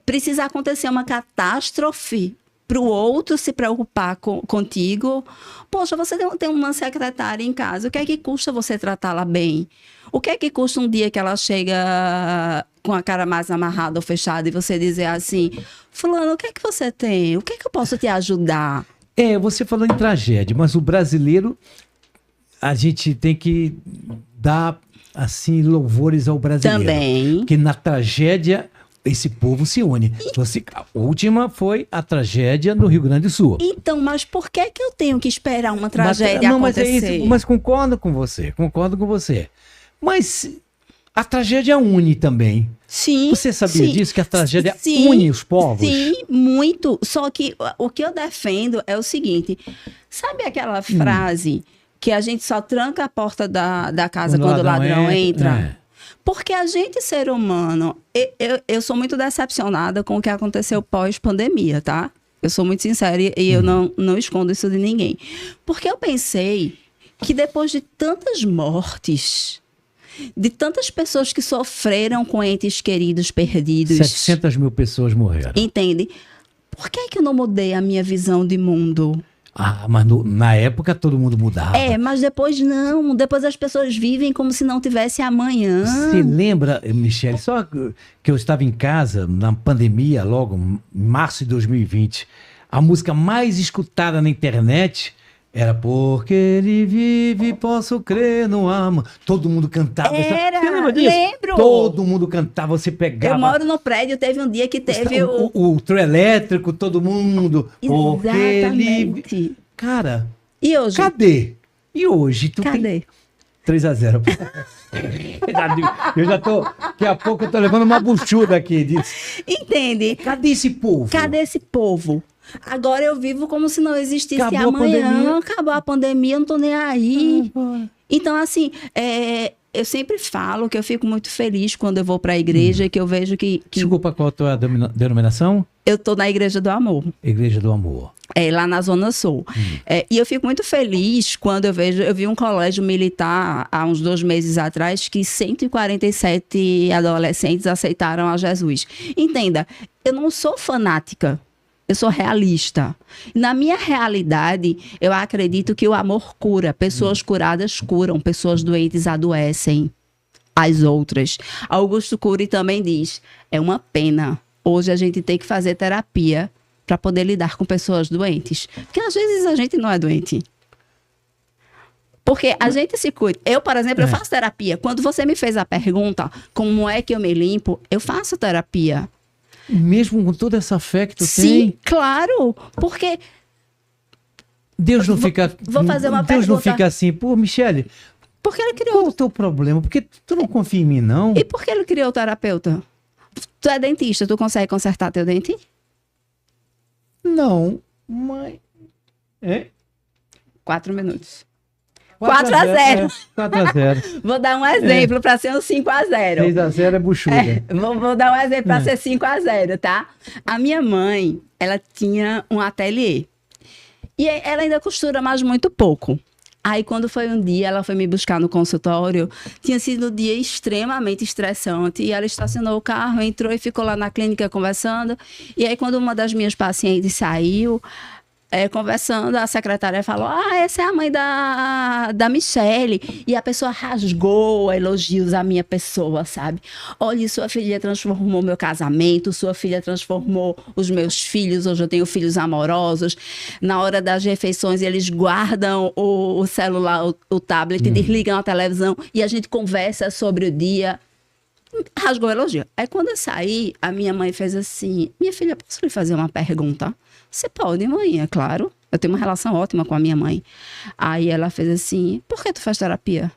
Precisa acontecer uma catástrofe para o outro se preocupar contigo. Poxa, você tem uma secretária em casa. O que é que custa você tratá-la bem? O que é que custa um dia que ela chega com a cara mais amarrada ou fechada e você dizer assim, fulano, o que é que você tem? O que é que eu posso te ajudar? Você falou em tragédia, mas o brasileiro, a gente tem que dar, assim, louvores ao brasileiro. Também. Porque na tragédia, esse povo se une. A última foi a tragédia no Rio Grande do Sul. Então, mas por que eu tenho que esperar uma tragédia acontecer? Mas concordo com você. Mas a tragédia une também. Sim. Você sabia disso? Que a tragédia une os povos? Sim, muito. Só que o que eu defendo é o seguinte. Sabe aquela frase que a gente só tranca a porta da casa quando o ladrão entra? Porque a gente, ser humano... Eu sou muito decepcionada com o que aconteceu pós-pandemia, tá? Eu sou muito sincera e eu não escondo isso de ninguém. Porque eu pensei que depois de tantas mortes... de tantas pessoas que sofreram com entes queridos perdidos. 700 mil pessoas morreram. Entende? Por que eu não mudei a minha visão de mundo? Mas na época todo mundo mudava. Mas depois não. Depois as pessoas vivem como se não tivesse amanhã. Você lembra, Michele, só que eu estava em casa na pandemia, logo em março de 2020, a música mais escutada na internet... Era porque ele vive, posso crer no amor. Todo mundo cantava. Você lembra disso? Lembro. Todo mundo cantava, você pegava. Eu moro no prédio, teve um dia que teve o trio elétrico, todo mundo. Exatamente. Porque ele... Cara, e hoje? Cadê? E hoje? Cadê? 3-0. Eu já tô... Daqui a pouco eu tô levando uma buchuda aqui. Entende? Cadê esse povo? Cadê esse povo? Agora eu vivo como se não existisse amanhã. Acabou a pandemia, eu não tô nem aí. Então, assim, eu sempre falo que eu fico muito feliz quando eu vou para a igreja e que eu vejo que... Desculpa, qual a tua denominação? Eu tô na Igreja do Amor. Igreja do Amor. Lá na Zona Sul. E eu fico muito feliz quando eu vi um colégio militar há uns 2 meses atrás que 147 adolescentes aceitaram a Jesus. Entenda, eu não sou fanática. Eu sou realista. Na minha realidade, eu acredito que o amor cura. Pessoas curadas curam. Pessoas doentes adoecem as outras. Augusto Cury também diz, é uma pena. Hoje a gente tem que fazer terapia para poder lidar com pessoas doentes. Porque às vezes a gente não é doente. Porque a gente se cuida. Eu, por exemplo, eu faço terapia. Quando você me fez a pergunta, como é que eu me limpo? Eu faço terapia. Mesmo com toda essa fé que tu tem? Sim, claro. Porque... Deus não fica... Vou fazer uma Deus pergunta. não fica assim, pô, Michele... Porque ele criou... Qual é o teu problema? Porque tu não confia em mim, não? E por que ele criou o terapeuta? Tu é dentista, tu consegue consertar teu dente? Não, mas... 4 minutos. 4-0. 4-0. Vou dar um exemplo para ser um 5-0. 6-0 é buchuda. Vou dar um exemplo para ser 5-0, tá? A minha mãe, ela tinha um ateliê. E ela ainda costura, mas muito pouco. Aí, quando foi um dia, ela foi me buscar no consultório. Tinha sido um dia extremamente estressante. E ela estacionou o carro, entrou e ficou lá na clínica conversando. E aí, quando uma das minhas pacientes saiu... conversando, a secretária falou, essa é a mãe da Michele. E a pessoa rasgou elogios à minha pessoa, sabe? Olha, sua filha transformou meu casamento, sua filha transformou os meus filhos, hoje eu tenho filhos amorosos. Na hora das refeições, eles guardam o celular, o tablet, desligam a televisão e a gente conversa sobre o dia. Rasgou elogio. Aí quando eu saí, a minha mãe fez assim, minha filha, posso lhe fazer uma pergunta? Você pode, mãe, é claro. Eu tenho uma relação ótima com a minha mãe. Aí ela fez assim, por que tu faz terapia?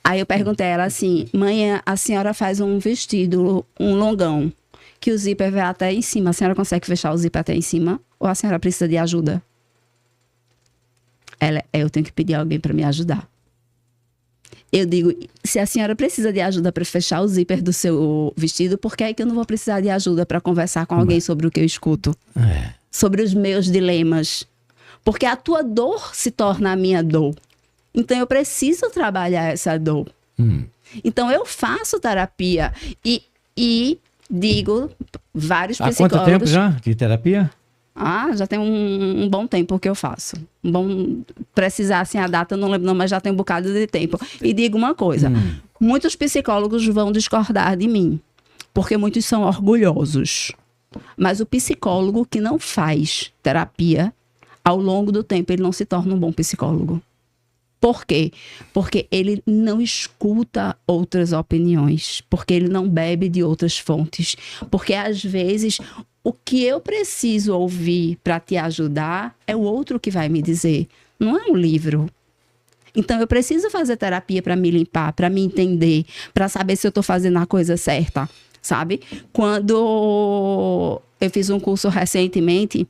Aí eu perguntei a ela assim, mãe, a senhora faz um vestido, um longão, que o zíper vai até em cima. A senhora consegue fechar o zíper até em cima? Ou a senhora precisa de ajuda? Eu tenho que pedir alguém para me ajudar. Eu digo, se a senhora precisa de ajuda para fechar o zíper do seu vestido, por que é que eu não vou precisar de ajuda para conversar com alguém sobre o que eu escuto? Sobre os meus dilemas. Porque a tua dor se torna a minha dor. Então eu preciso trabalhar essa dor. Então eu faço terapia e digo, vários psicólogos... Há quanto tempo já de terapia? Já tem um bom tempo que eu faço. Precisar assim a data, eu não lembro não, mas já tem um bocado de tempo. E digo uma coisa, muitos psicólogos vão discordar de mim, porque muitos são orgulhosos. Mas o psicólogo que não faz terapia, ao longo do tempo, ele não se torna um bom psicólogo. Por quê? Porque ele não escuta outras opiniões, porque ele não bebe de outras fontes, porque às vezes... O que eu preciso ouvir para te ajudar é o outro que vai me dizer. Não é um livro. Então, eu preciso fazer terapia para me limpar, para me entender, para saber se eu estou fazendo a coisa certa, sabe? Quando eu fiz um curso recentemente,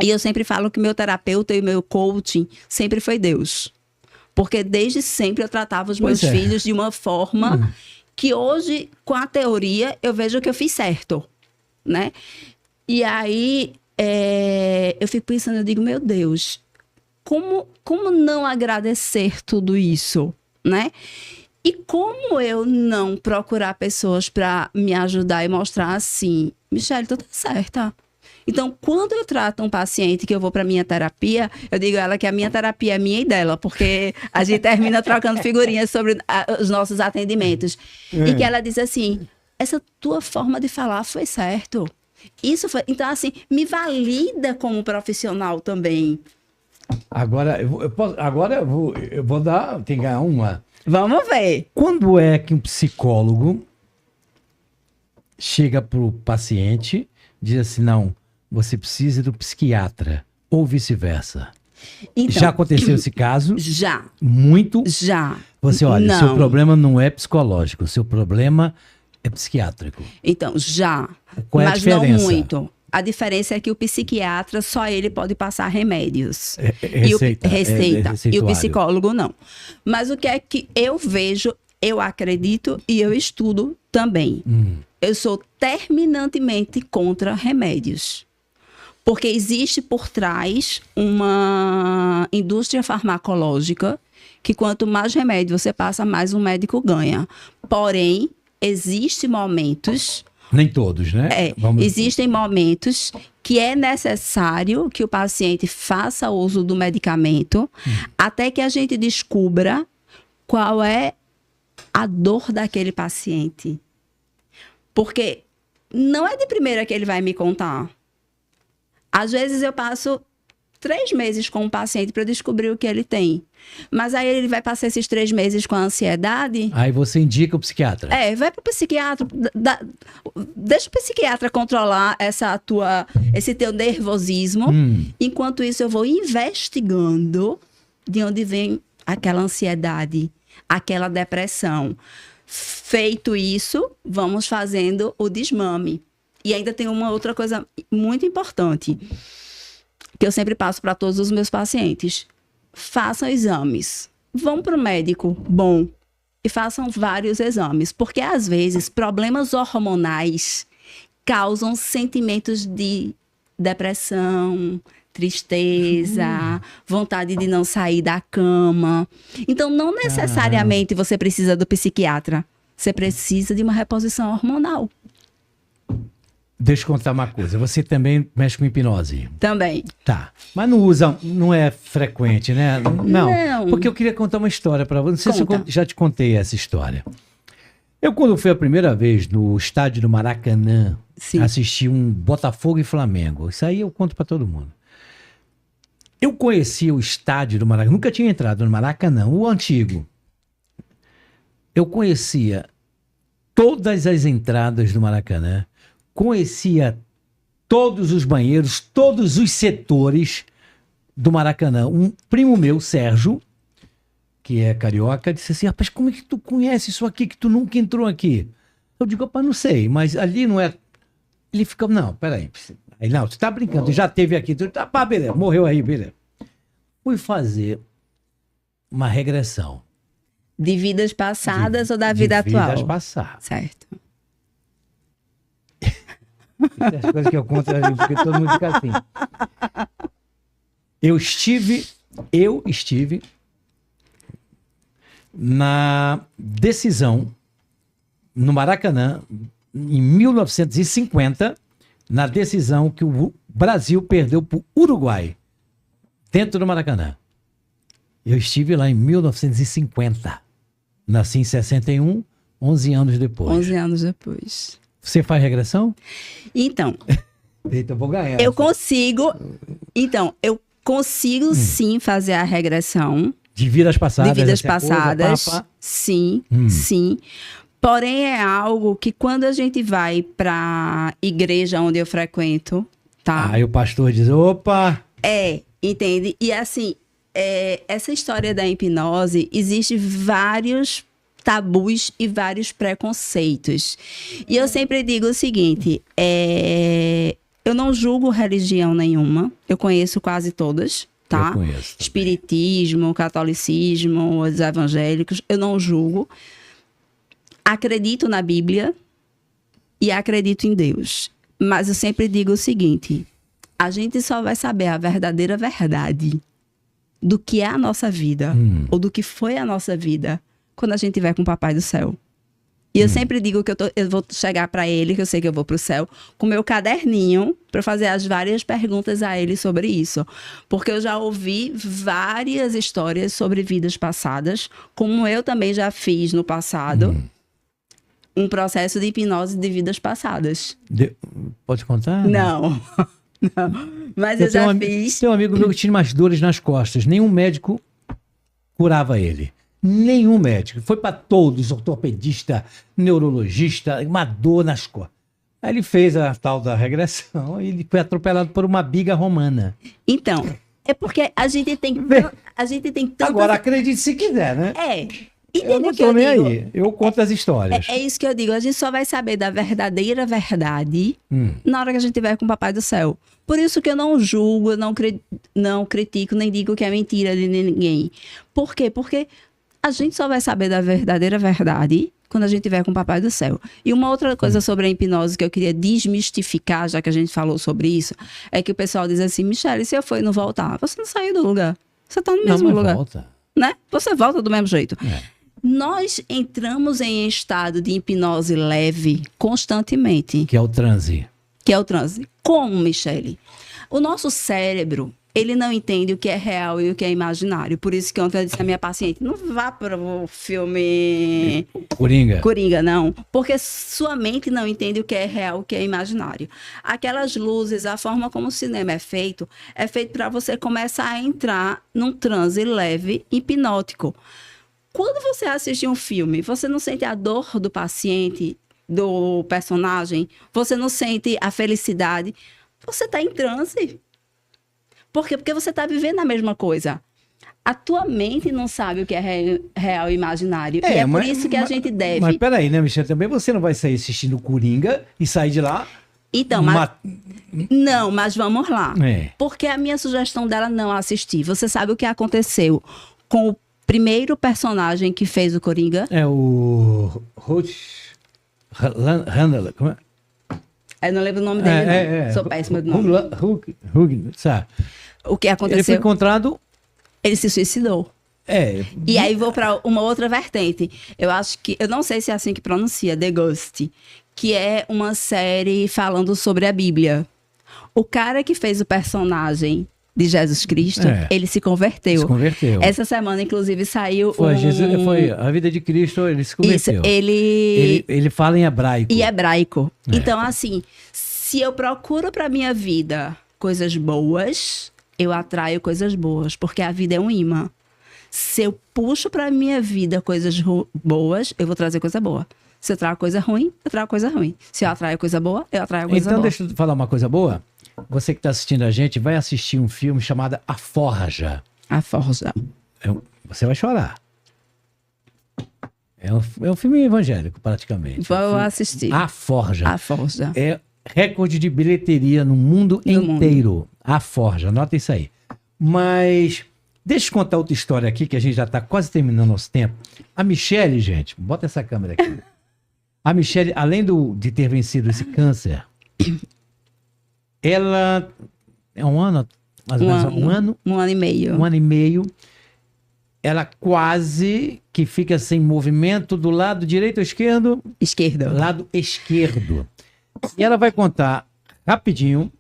e eu sempre falo que meu terapeuta e meu coaching sempre foi Deus. Porque desde sempre eu tratava os meus filhos de uma forma que hoje, com a teoria, eu vejo que eu fiz certo. Né? E aí eu fico pensando, eu digo, meu Deus, como não agradecer tudo isso, né? E como eu não procurar pessoas para me ajudar e mostrar assim, Michele, tu tá certa. Então, quando eu trato um paciente que eu vou para minha terapia, eu digo a ela que a minha terapia é minha e dela, porque a gente termina trocando figurinhas sobre os nossos atendimentos. E que ela diz assim, essa tua forma de falar foi certo. Isso foi... Então, assim, me valida como profissional também. Agora, eu vou dar... Tem que ganhar uma. Vamos ver. Quando é que um psicólogo chega pro paciente e diz assim, não, você precisa do psiquiatra, ou vice-versa? Então, já aconteceu esse caso? Já. Muito? Já. Você, olha, seu problema não é psicológico, seu problema... é psiquiátrico. Então, já. Qual é a diferença? Não muito. A diferença é que o psiquiatra, só ele pode passar remédios. Receita. E o psicólogo não. Mas o que é que eu vejo, eu acredito e eu estudo também. Eu sou terminantemente contra remédios. Porque existe por trás uma indústria farmacológica que quanto mais remédio você passa, mais um médico ganha. Porém, existem momentos... Nem todos, né? Existem momentos que é necessário que o paciente faça uso do medicamento até que a gente descubra qual é a dor daquele paciente. Porque não é de primeira que ele vai me contar. Às vezes eu passo 3 meses com um paciente para descobrir o que ele tem. Mas aí ele vai passar esses 3 meses com a ansiedade. Aí você indica o psiquiatra. Vai para o psiquiatra. Deixa o psiquiatra controlar esse teu nervosismo. Enquanto isso, eu vou investigando de onde vem aquela ansiedade, aquela depressão. Feito isso, vamos fazendo o desmame. E ainda tem uma outra coisa muito importante que eu sempre passo para todos os meus pacientes. Façam exames. Vão para o médico bom e façam vários exames. Porque, às vezes, problemas hormonais causam sentimentos de depressão, tristeza, vontade de não sair da cama. Então, não necessariamente você precisa do psiquiatra. Você precisa de uma reposição hormonal. Deixa eu contar uma coisa. Você também mexe com hipnose? Também. Tá. Mas não é frequente, né? Não. Porque eu queria contar uma história para você. Não sei se eu já te contei essa história. Eu, quando fui a primeira vez no estádio do Maracanã, assisti um Botafogo e Flamengo. Isso aí eu conto para todo mundo. Eu conhecia o estádio do Maracanã. Nunca tinha entrado no Maracanã, o antigo. Eu conhecia todas as entradas do Maracanã. Conhecia todos os banheiros, todos os setores do Maracanã. Um primo meu, Sérgio, que é carioca, disse assim, rapaz, como é que tu conhece isso aqui que tu nunca entrou aqui? Eu digo, rapaz, não sei, mas ali não é... Ele fica, não, peraí. Aí, não, tu tá brincando, tu já teve aqui, tu tá, pá, beleza, morreu aí, beleza. Fui fazer uma regressão. De vidas passadas ou da vida atual? De vidas passadas. Certo. As coisas que eu conto, porque todo mundo fica assim. Eu estive na decisão no Maracanã, em 1950, na decisão que o Brasil perdeu para o Uruguai, dentro do Maracanã. Eu estive lá em 1950. Nasci em 61, 11 anos depois. 11 anos depois. Você faz regressão? Então. Eita, eu vou ganhar. Eu consigo sim fazer a regressão. De vidas passadas. De vidas passadas. Sim. Porém, é algo que quando a gente vai para igreja onde eu frequento, tá? Aí o pastor diz, opa! Entende? E assim, essa história da hipnose, existe vários tabus e vários preconceitos. E eu sempre digo o seguinte, eu não julgo religião nenhuma, eu conheço quase todas, tá? Eu conheço. Espiritismo, catolicismo, os evangélicos, eu não julgo. Acredito na Bíblia e acredito em Deus. Mas eu sempre digo o seguinte, a gente só vai saber a verdadeira verdade do que é a nossa vida, ou do que foi a nossa vida, quando a gente estiver com o Papai do Céu. E eu sempre digo que eu vou chegar para ele, que eu sei que eu vou para o céu, com meu caderninho, para fazer as várias perguntas a ele sobre isso. Porque eu já ouvi várias histórias sobre vidas passadas, como eu também já fiz no passado, um processo de hipnose de vidas passadas. Pode contar? Não. Mas eu já fiz. Tem um amigo meu que tinha umas dores nas costas. Nenhum médico curava ele. Nenhum médico. Foi para todos, ortopedista, neurologista, uma dor nas costas. Aí ele fez a tal da regressão e ele foi atropelado por uma biga romana. Então, é porque a gente tem tantas... Agora acredite se quiser, né? Eu não tô nem aí. Eu conto as histórias. É isso que eu digo. A gente só vai saber da verdadeira verdade na hora que a gente estiver com o Papai do Céu. Por isso que eu não julgo, não critico, nem digo que é mentira de ninguém. Por quê? Porque a gente só vai saber da verdadeira verdade quando a gente estiver com o Papai do Céu. E uma outra coisa sobre a hipnose que eu queria desmistificar, já que a gente falou sobre isso, é que o pessoal diz assim, Michele, se eu for e não voltar, você não saiu do lugar. Você está no mesmo lugar. Volta. Né? Você volta do mesmo jeito. Nós entramos em estado de hipnose leve constantemente. Que é o transe. Como, Michele? O nosso cérebro, ele não entende o que é real e o que é imaginário. Por isso que ontem eu disse à minha paciente, não vá para o filme... Coringa, não. Porque sua mente não entende o que é real e o que é imaginário. Aquelas luzes, a forma como o cinema é feito para você começar a entrar num transe leve, hipnótico. Quando você assiste um filme, você não sente a dor do paciente, do personagem, você não sente a felicidade, você está em transe. Por quê? Porque você está vivendo a mesma coisa. A tua mente não sabe o que é real e imaginário. E é por isso que a gente deve... Mas peraí, né, Michele? Também você não vai sair assistindo Coringa e sair de lá... Então, não, mas vamos lá. Porque a minha sugestão dela não assistir. Você sabe o que aconteceu com o primeiro personagem que fez o Coringa? É o... Handler, como é? Eu não lembro o nome dele, não. Sou péssima do nome. Sabe? O que aconteceu? Ele foi encontrado... Ele se suicidou. E aí vou para uma outra vertente. Eu acho que... Eu não sei se é assim que pronuncia, The Ghost. Que é uma série falando sobre a Bíblia. O cara que fez o personagem de Jesus Cristo, ele se converteu. Essa semana, inclusive, saiu Foi a vida de Cristo, ele se converteu. Isso, ele fala em hebraico. Então, assim, se eu procuro para minha vida coisas boas, eu atraio coisas boas, porque a vida é um imã. Se eu puxo para minha vida coisas boas, eu vou trazer coisa boa. Se eu trago coisa ruim, eu trago coisa ruim. Se eu atraio coisa boa, eu atraio coisa boa. Então, deixa eu falar uma coisa boa. Você que está assistindo a gente, vai assistir um filme chamado A Forja. A Forja. Você vai chorar. É um filme evangélico, praticamente. Vou assistir. A Forja. A Forja. É recorde de bilheteria no mundo inteiro. A Forja, anota isso aí. Mas... deixa eu contar outra história aqui, que a gente já está quase terminando nosso tempo. A Michele, gente, bota essa câmera aqui. A Michele, além de ter vencido esse câncer, ela é um ano, mais ou menos um ano? Um ano e meio. Um ano e meio. Ela quase que fica sem movimento do lado direito ou esquerdo? Esquerdo. Lado esquerdo. E ela vai contar rapidinho,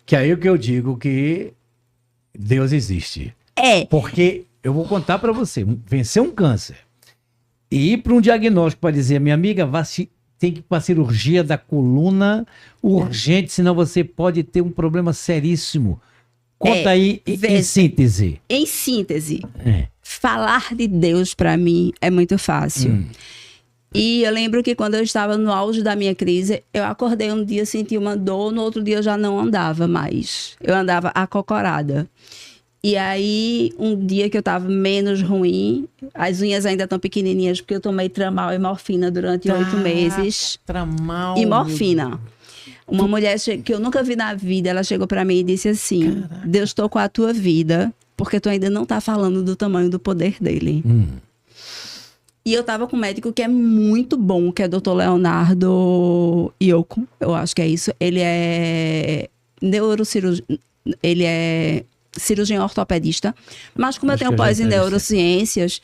que aí é o que eu digo que Deus existe. Porque eu vou contar para você, vencer um câncer e ir para um diagnóstico para dizer, minha amiga, tem que ir para a cirurgia da coluna urgente, senão você pode ter um problema seríssimo. Conta aí em síntese. Em síntese, falar de Deus para mim é muito fácil. E eu lembro que quando eu estava no auge da minha crise, eu acordei um dia, senti uma dor, no outro dia eu já não andava mais. Eu andava acocorada. E aí, um dia que eu estava menos ruim, as unhas ainda estão pequenininhas, porque eu tomei tramal e morfina durante 8 meses. Tramal. E morfina. Uma mulher que eu nunca vi na vida, ela chegou para mim e disse assim, caraca, Deus tocou a tua vida, porque tu ainda não está falando do tamanho do poder dele. E eu tava com um médico que é muito bom, que é o Dr. Leonardo Iocco, eu acho que é isso. Ele é cirurgião ortopedista, mas como eu tenho pós em neurociências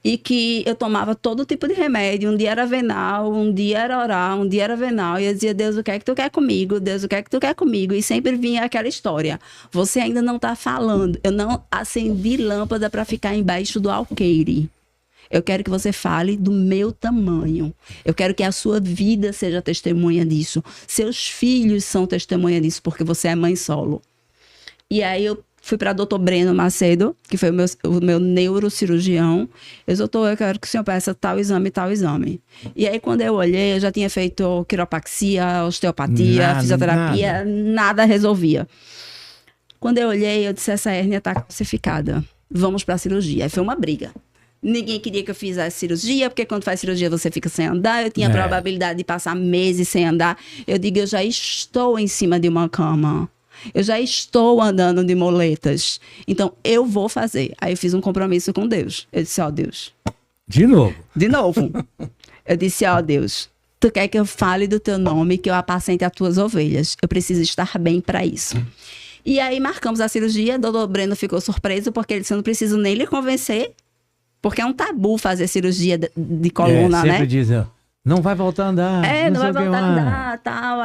e que eu tomava todo tipo de remédio, um dia era venal, um dia era oral, um dia era venal, e eu dizia, Deus, o que é que tu quer comigo? Deus, o que é que tu quer comigo? E sempre vinha aquela história, você ainda não tá falando, eu não acendi lâmpada para ficar embaixo do alqueire. Eu quero que você fale do meu tamanho. Eu quero que a sua vida seja testemunha disso. Seus filhos são testemunha disso, porque você é mãe solo. E aí eu fui para Dr. Breno Macedo, que foi o meu neurocirurgião. Eu disse, doutor, eu quero que o senhor peça tal exame e tal exame. E aí quando eu olhei, eu já tinha feito quiropraxia, osteopatia, fisioterapia, nada resolvia. Quando eu olhei, eu disse, essa hérnia está calcificada. Vamos para a cirurgia. Aí foi uma briga. Ninguém queria que eu fizesse cirurgia, porque quando faz cirurgia você fica sem andar. Eu tinha probabilidade de passar meses sem andar. Eu digo, eu já estou em cima de uma cama. Eu já estou andando de moletas. Então, eu vou fazer. Aí eu fiz um compromisso com Deus. Eu disse, Deus. De novo? De novo. Eu disse, Deus, tu quer que eu fale do teu nome, que eu apacente as tuas ovelhas. Eu preciso estar bem para isso. E aí marcamos a cirurgia. Doutor Breno ficou surpreso, porque ele disse, eu não preciso nem lhe convencer, porque é um tabu fazer cirurgia de coluna, sempre né? Sempre diz, não vai voltar a andar. Não vai voltar a andar, tal.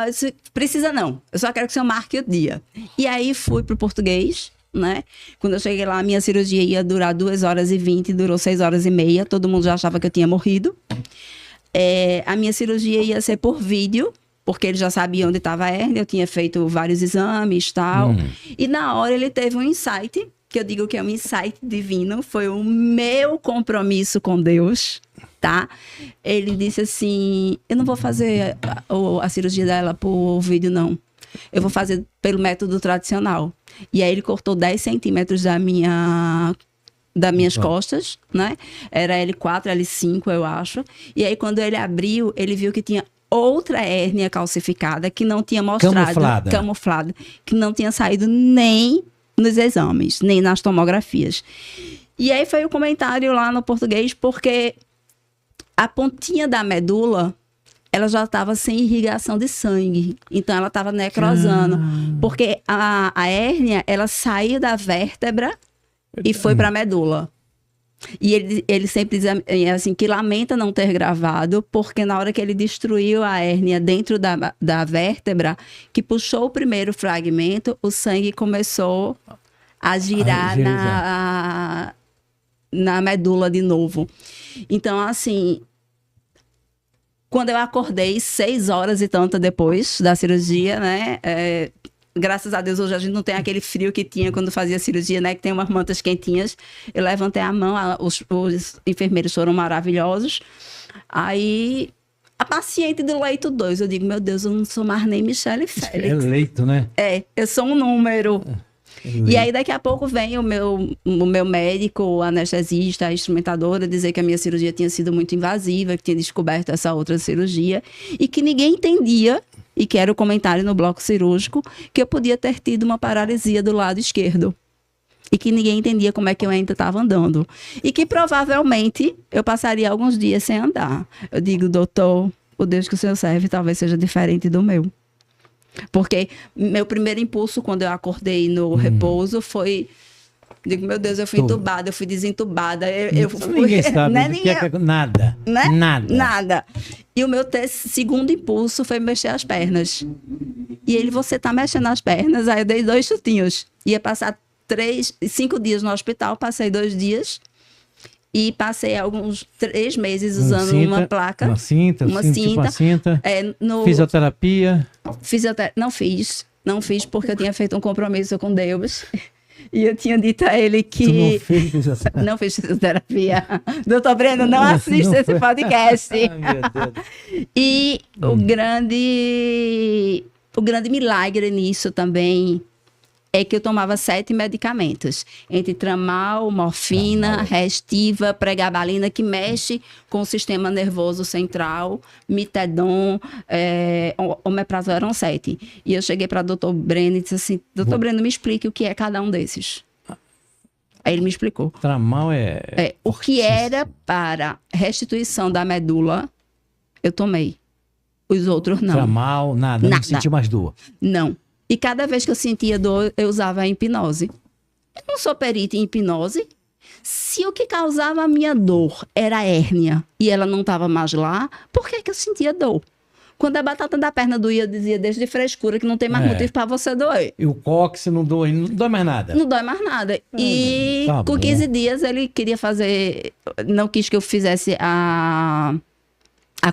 Precisa não. Eu só quero que o senhor marque o dia. E aí fui pro português, né? Quando eu cheguei lá, a minha cirurgia ia durar 2h20, durou 6h30. Todo mundo já achava que eu tinha morrido. A minha cirurgia ia ser por vídeo, porque ele já sabia onde estava a hérnia. Eu tinha feito vários exames, tal. E na hora ele teve um insight, que eu digo que é um insight divino. Foi o meu compromisso com Deus. Tá? Ele disse assim, eu não vou fazer a cirurgia dela por vídeo, não. Eu vou fazer pelo método tradicional. E aí ele cortou 10 centímetros das minhas costas, né? Era L4, L5, eu acho. E aí quando ele abriu, ele viu que tinha outra hérnia calcificada, que não tinha mostrado... Camuflada. Que não tinha saído nem nos exames, nem nas tomografias. E aí foi o comentário lá no português, porque... a pontinha da medula, ela já estava sem irrigação de sangue. Então, ela estava necrosando. Porque a hérnia, ela saiu da vértebra e foi para a medula. E ele sempre diz assim, que lamenta não ter gravado, porque na hora que ele destruiu a hérnia dentro da vértebra, que puxou o primeiro fragmento, o sangue começou a girar na medula de novo. Então, assim, quando eu acordei 6 horas e tanto depois da cirurgia, né? Graças a Deus, hoje a gente não tem aquele frio que tinha quando fazia cirurgia, né? Que tem umas mantas quentinhas. Eu levantei a mão, os enfermeiros foram maravilhosos. Aí, a paciente do leito 2, eu digo, meu Deus, eu não sou mais nem Michele Félix. É leito, né? Eu sou um número. E aí, daqui a pouco, vem o meu médico, o anestesista, a instrumentadora, dizer que a minha cirurgia tinha sido muito invasiva, que tinha descoberto essa outra cirurgia, e que ninguém entendia, e que era o comentário no bloco cirúrgico, que eu podia ter tido uma paralisia do lado esquerdo. E que ninguém entendia como é que eu ainda estava andando. E que provavelmente eu passaria alguns dias sem andar. Eu digo, doutor, o Deus que o senhor serve talvez seja diferente do meu. Porque meu primeiro impulso, quando eu acordei no repouso, foi... Digo, meu Deus, eu fui entubada, eu fui desentubada. Ninguém sabe nada. Né? Nada. E o meu segundo impulso foi mexer as pernas. E ele, você tá mexendo as pernas? Aí eu dei 2 chutinhos. Ia passar 5 dias no hospital, passei 2 dias. E passei alguns 3 meses usando uma placa. Uma cinta. Fisioterapia. Não fiz porque eu tinha feito um compromisso com Deus. E eu tinha dito a ele que... Tu não fez fisioterapia? Não fiz fisioterapia. Doutor Breno, não assista esse podcast. Ai, meu Deus. E o grande milagre nisso também é que eu tomava 7 medicamentos. Entre tramal, morfina, restiva, pregabalina, que mexe com o sistema nervoso central, mitedon, omeprazol, eram 7. E eu cheguei para o doutor Breno e disse assim, doutor Breno, me explique o que é cada um desses. Aí ele me explicou. Tramal o que era para restituição da medula, eu tomei. Os outros não. Tramal, nada. Não senti mais dor. Não. E cada vez que eu sentia dor, eu usava a hipnose. Eu não sou perita em hipnose. Se o que causava a minha dor era a hérnia e ela não estava mais lá, por que eu sentia dor? Quando a batata da perna doía, eu dizia, desde de frescura, que não tem mais motivo para você doer. E o cóccix não dói mais nada? Não dói mais nada. E com 15 dias ele queria fazer... Não quis que eu fizesse a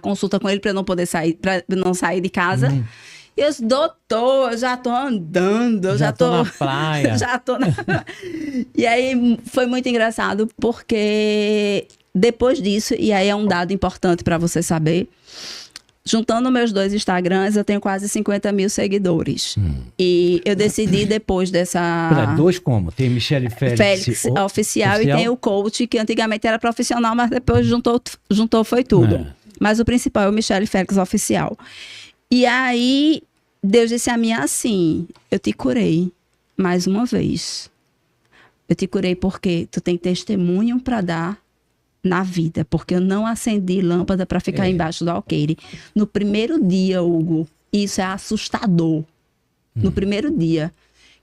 consulta com ele para não poder sair, para não sair de casa. E eu disse, doutor, eu já tô andando, eu já tô na praia. E aí foi muito engraçado, porque depois disso, e aí é um dado importante para você saber, juntando meus 2 Instagrams, eu tenho quase 50 mil seguidores. E eu decidi depois dessa... Pera, 2 como? Tem Michele Félix oficial e tem o coach, que antigamente era profissional, mas depois juntou foi tudo. Mas o principal é o Michele Félix oficial. E aí, Deus disse a mim assim, eu te curei mais uma vez. Eu te curei porque tu tem testemunho para dar na vida, porque eu não acendi lâmpada para ficar embaixo do alqueire. No primeiro dia, Hugo, isso é assustador. No primeiro dia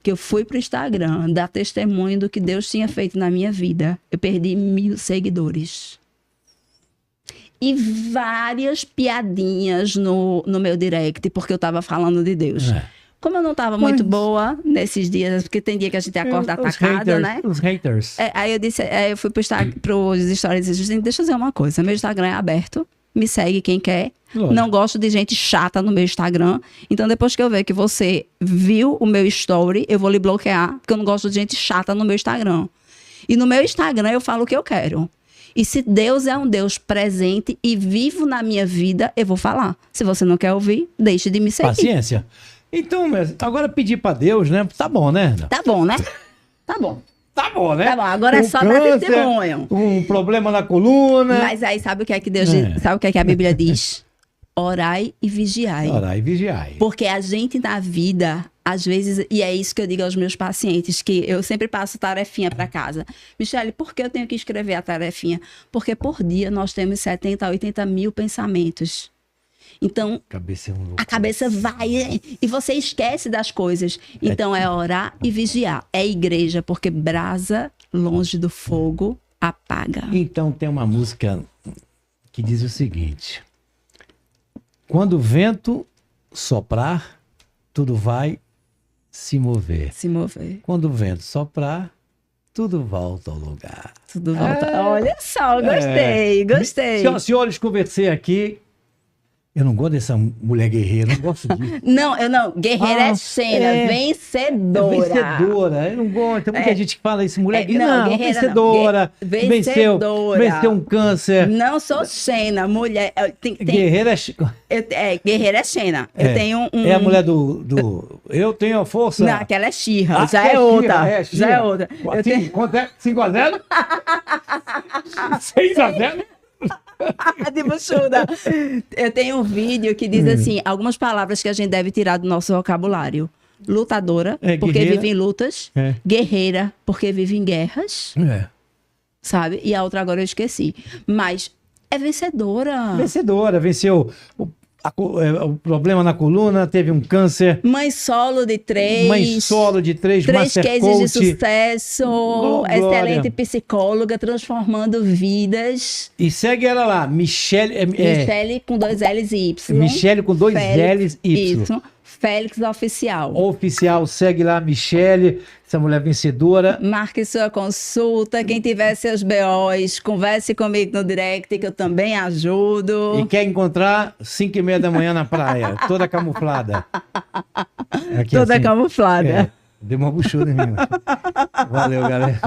que eu fui pro Instagram dar testemunho do que Deus tinha feito na minha vida, eu perdi 1.000 seguidores. E várias piadinhas no meu direct, porque eu estava falando de Deus. Como eu não estava muito boa nesses dias, porque tem dia que a gente acorda atacada, né? Os haters. Aí eu fui pros stories e disse, deixa eu dizer uma coisa, meu Instagram é aberto, me segue quem quer. Lógico. Não gosto de gente chata no meu Instagram. Então, depois que eu ver que você viu o meu story, eu vou lhe bloquear, porque eu não gosto de gente chata no meu Instagram. E no meu Instagram eu falo o que eu quero. E se Deus é um Deus presente e vivo na minha vida, eu vou falar. Se você não quer ouvir, deixe de me seguir. Paciência. Então, agora pedir pra Deus, né? Tá bom, né? Tá bom, né? Tá bom. Tá bom, né? Tá bom, agora é só dar testemunho. Um problema na coluna. Mas aí sabe o que é que Deus diz? Sabe o que é que a Bíblia diz? Orai e vigiai. Orai e vigiai. Porque a gente na vida, às vezes, e é isso que eu digo aos meus pacientes, que eu sempre passo tarefinha para casa. Michele, por que eu tenho que escrever a tarefinha? Porque por dia nós temos 70 a 80 mil pensamentos. Então, a cabeça vai e você esquece das coisas. Então, é orar e vigiar. É igreja, porque brasa longe do fogo apaga. Então, tem uma música que diz o seguinte: quando o vento soprar, tudo vai se mover. Se mover. Quando o vento soprar, tudo volta ao lugar. Tudo volta. Olha só, gostei. Senhores, conversei aqui. Eu não gosto dessa mulher guerreira, não gosto disso. Não, guerreira é cena, vencedora. É vencedora, eu não gosto. Tem muita gente que fala isso, mulher guerreira. Não, vencedora. Venceu um câncer. Não sou cena, mulher. Guerreira guerreira é cena. Eu tenho É a mulher do eu tenho a força. Não, aquela é Xirra, já é outra. Já é outra. Quanto é? 5-0? 6-0? De buchuda. Eu tenho um vídeo que diz assim, algumas palavras que a gente deve tirar do nosso vocabulário. Lutadora, porque vive em lutas. Guerreira, porque vive em guerras. Sabe? E a outra agora eu esqueci. Mas é vencedora. Vencedora, venceu o problema na coluna, teve um câncer. Mãe solo de 3. 3 cases de sucesso. Excelente psicóloga, transformando vidas. E segue ela lá, Michele. Michele com 2 L's e Y. Michele com 2 L's e Y. Isso. Félix Oficial. Oficial, segue lá, Michele, essa mulher vencedora. Marque sua consulta. Quem tiver seus BOs, converse comigo no direct, que eu também ajudo. E quer encontrar 5:30 da manhã na praia, toda camuflada. Aqui, toda assim, camuflada. Deu uma buchuda em mim. Valeu, galera.